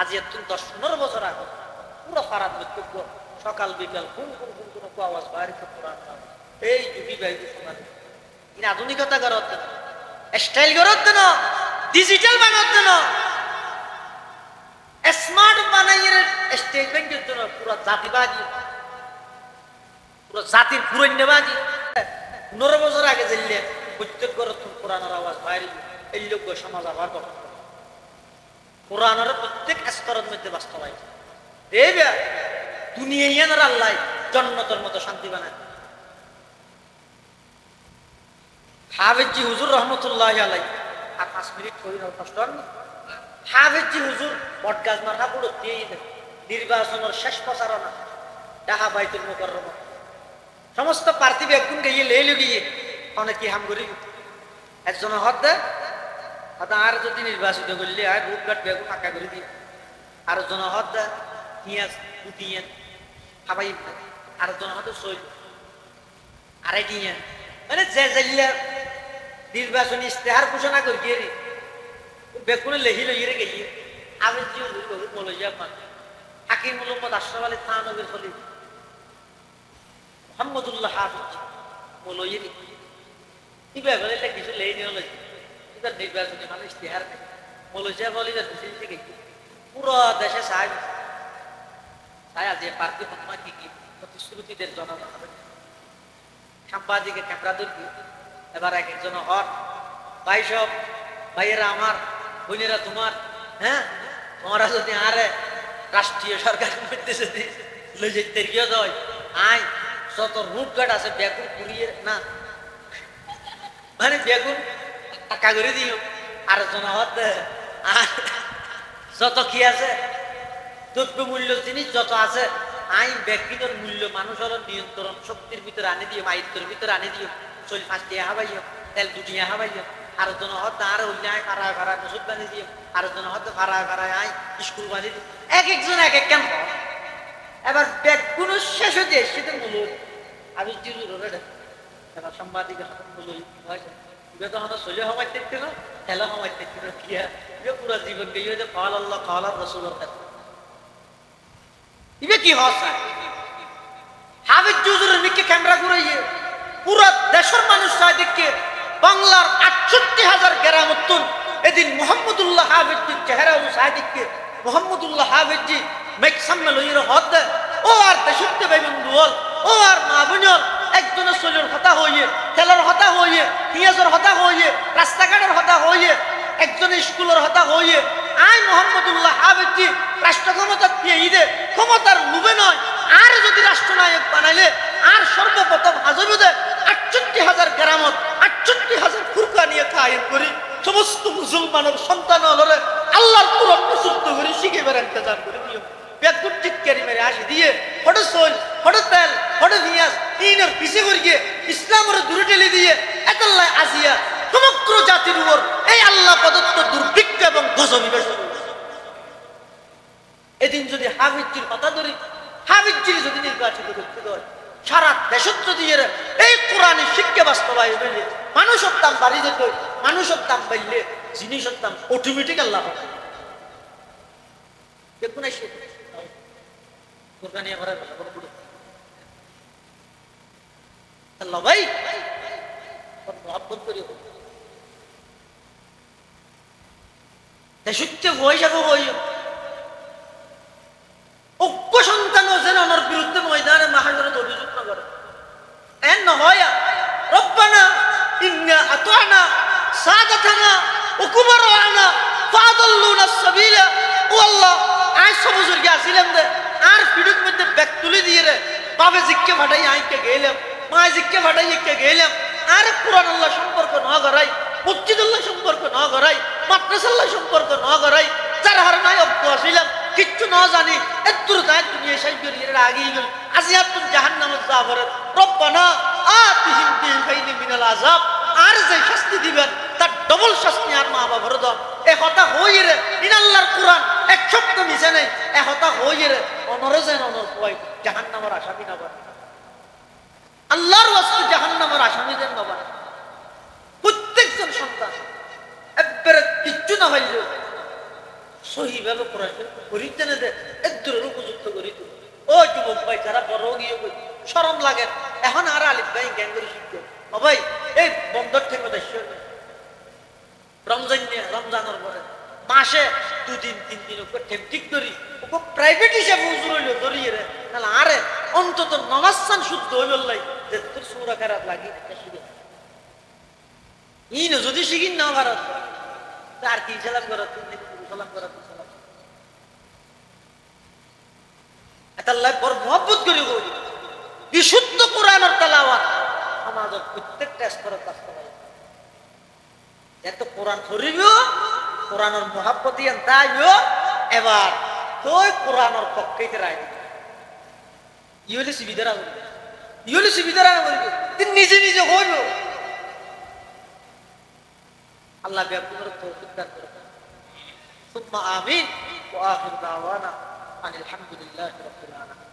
আজ এত 10-15 বছর আগে পুরো ফারাদ মৃত্যু সকাল বিকাল কোন আওয়াজ বাইরে কোরআন এই যুগি বাইরে শোনার ইন আধুনিকতা করত স্টাইল করত না ডিজিটাল বানাত না স্মার্ট বানাইয়ের স্টেটমেন্ট করত না পুরো জাতিবাদী পুরো জাতির পুরন্যবাদী 15 বছর আগে জেলে প্রত্যেক ঘর কোরআনের আওয়াজ বাইরে এই লোক সমাজ আবার গঠন কোরআনের প্রত্যেক স্তরের মধ্যে বাস্তবায়ন দেবে দুনিয়ার আল্লাহ জান্নাতের মতো শান্তি বানায় হাফেজি হুজুর রহমতুল্লাহি আলাইহি আর 5 মিনিট কই না কষ্ট না হাফেজি হুজুর বটগাছ মাথা পুরো দিয়ে নির্বাচনের শেষ প্রচারণা ঢাকা বাইতুল মুকাররমা সমস্ত প্রার্থী একগুণ গিয়ে লেইলো গিয়ে অনেকে হাম করি একজন হদ্দে আর যদি নির্বাচিত করলে আর রূপঘাট বেগুন ফাঁকা করে দিয়ে আর জন হদ্দে পিঁয়াজ উঠিয়ে খাবাই আর জন হয়তো সই আড়াই টিয়া মানে যে জাইলা নির্বাচনী ইস্তেহার ঘোষণা করি গিয়ে বেগুনে লেহি লইয়ে গেলি আমি যে মলজিয়া পান হাকিম মোহাম্মদ আশরাফ আলী থানবীর খলিফ মোহাম্মদুল্লাহ হাফিজ মলইয়ে কিবা বলে কিছু লেই নিয়ে লই এটা নির্বাচনী মানে ইস্তেহার নেই মলজিয়া বলি যে দিছে কি পুরো দেশে সাহায্য ছায়া যে পার্টি সম্মান কি প্রতিশ্রুতিদের জনগণ হবে সাংবাদিকের ক্যামেরা ধরবি এবার এক একজন হট ভাই সব ভাইয়েরা আমার বোনেরা তোমার হ্যাঁ তোমরা যদি আরে রাষ্ট্রীয় সরকার মধ্যে যদি লই যেতে গিয়ে যায় আই যত রুটঘাট আছে বেগুন পুড়িয়ে না মানে বেগুন টাকা করে দিও আর জন হতে আর যত কি আছে দ্রব্য মূল্য জিনিস যত আছে আইন ব্যক্তিগত মূল্য মানুষের নিয়ন্ত্রণ শক্তির ভিতরে আনে দিও আয়ত্তের ভিতরে আনে দিও 4-5 টাকা হাবাইও তেল 2 টাকা হাবাইও আর জন হতে আর অন্যায় ফাড়ায় ফাড়ায় মসুদ বানিয়ে দিও আর জন হতে ফাড়ায় ফাড়ায় আই স্কুল বানিয়ে দিও এক একজন এক এক কেন এবার বেগুন শেষ হয়ে যায় সেটা মূল্য আমি জিরো রে এবার সাংবাদিকের মূল্য হয়েছে এটা তো আমরা সোজা সময় দেখতে না খেলা সময় দেখতে না কি পুরো জীবন গিয়ে যে কাল আল্লাহ কাল রাসূলের কাছে ইবে কি হসা হাফেজ হুজুরের মিকে ক্যামেরা ঘুরাইয়ে পুরো দেশের মানুষ চাই দেখে বাংলার ৬৮,০০০ গ্রাম উত্তর এদিন মোহাম্মদুল্লাহ হাফেজের চেহারা অনুসারে দেখে মোহাম্মদুল্লাহ হাফেজি মেক সামনে লইয়ের হদ দে ও আর দেশতে ভাইবেন দুল ও আর মা বোনল একজনের শরীর হতা হইয়ে তেলের হতা হইয়ে পেঁয়াজের হতা হইয়ে রাস্তাঘাটের হতা হইয়ে একজন স্কুলের হতা হইয়ে আই মোহাম্মদুল্লাহ হাফেজি রাষ্ট্র ক্ষমতা দিয়ে ঈদে ক্ষমতার লুবে নয় আর যদি রাষ্ট্রনায়ক বানাইলে আর সর্বপ্রথম হাজরুদে ৬৮,০০০ গ্রামত ৬৮,০০০ ফুরকা নিয়ে কায়েম করি সমস্ত মুসলমানের সন্তান হলরে আল্লাহর কুরআন প্রসুদ্ধ করে শিখে বের ইন্তজাম করে দিও বেকুট টিক্কারি মেরে আসি দিয়ে ফটো সোল ফটো তেল ফটো পিঁয়াজ ইনের পিছে করিয়ে ইসলামের দূরে ঠেলে দিয়ে এতাল্লাহ আসিয়া সমগ্র জাতির উপর এই আল্লাহ প্রদত্ত দুর্ভিক্ষ এবং গজব নিবেশন এদিন যদি হাফিজির কথা ধরি হাফিজির যদি নির্বাচিত করতে হয় সারা দেশত যদি এই কোরআন শিক্ষা বাস্তবায়ন হইলে মানুষের দাম বাড়ি যেত মানুষের দাম বাড়লে জিনিসের দাম অটোমেটিক আল্লাহ হবে দেখুন এসে কোরআনে আমার আল্লাহ ভাই মহব্বত করি দেশে হয়ে যাবো হই অজ্ঞ সন্তানও যেন আমার বিরুদ্ধে ময়দানে মাহাজনের অভিযোগ না করে এন নহয় রব্বানা ইন্না আতানা সাদাতানা ওয়া কুবারানা ফাদাল্লুনা সাবিলা ও আল্লাহ আজ সমুজুর গিয়ে আসিলাম দে আর পিড়ির মধ্যে ব্যাগ তুলে দিয়ে রে বাবা জিজ্ঞে ভাটাই আইকে গেলাম, মা জিজ্ঞে ভাটাই একে গেলাম। আরে কোরআন আল্লাহ সম্পর্ক না করাই, মসজিদুল্লাহ সম্পর্ক না করাই, মাদ্রাসাল্লাহ সম্পর্ক না করাই, যার হার নাই অজ্ঞ আসিলাম, কিচ্ছু না জানি এদুর তাই দুনিয়া সাইবের এর আগেই গেল। আজিয়াতুন জাহান্নামে যাবরের রব্বানা আতিহিম বিখাইনি মিনাল আযাব, আর যে শাস্তি দিবেন তার ডবল শাস্তি আর মা বাবার দাও। এ কথা হই রে ইন আল্লাহর কোরআন এক শব্দ মিছে নেই। এ কথা হই রে অনরে যেন অনর কয় জাহান্নামের আসামি না বান, আল্লাহর ওয়াস্তে জাহান্নামের আসামিদের না বান। প্রত্যেকজন সন্তান একবারে কিচ্ছু না হইলেও সহি ভাবে কোরআন পরিজ্ঞানে দেয় একদূরের উপযুক্ত করি। ও যুবক ভাই যারা বড় গিয়ে শরম লাগে এখন আর আলিফ ভাই জ্ঞান করে শিখবে। ও ভাই এই বন্দর থেকে রমজান নিয়ে রমজানের পরে মাসে 2 দিন 3 দিন ওকে ঠিক করি ওকে প্রাইভেট হিসাবে উজুর হইল ধরিয়ে রে, তাহলে আরে অন্তত নমাজ চান শুদ্ধ হইল লাই যে তোর সূরা খারাপ লাগি শিখে ইন যদি শিখিন না ভারত আর কি সালাম করা সালাম করা সালাম আল্লাহ বড় মহব্বত করে বলি। বিশুদ্ধ কোরআনের তেলাওয়াত সমাজের প্রত্যেকটা স্তরে কাজটা হয়। এত কোরআন ধরিব কোরআনের মহব্বত ইয়ান তাইও এবার তুই কোরআনের পক্ষেই রায় দিবি। ইহলে সুবিধারা বলবি, ইহলে সুবিধারা বলবি, তুই নিজে নিজে হইব। আল্লাহ বিয়াকুমের তৌফিক দান করুন। সুম্মা আমিন ওয়া আখিরু দাওয়ানা আনিল হামদুলিল্লাহি রাব্বিল আলামিন।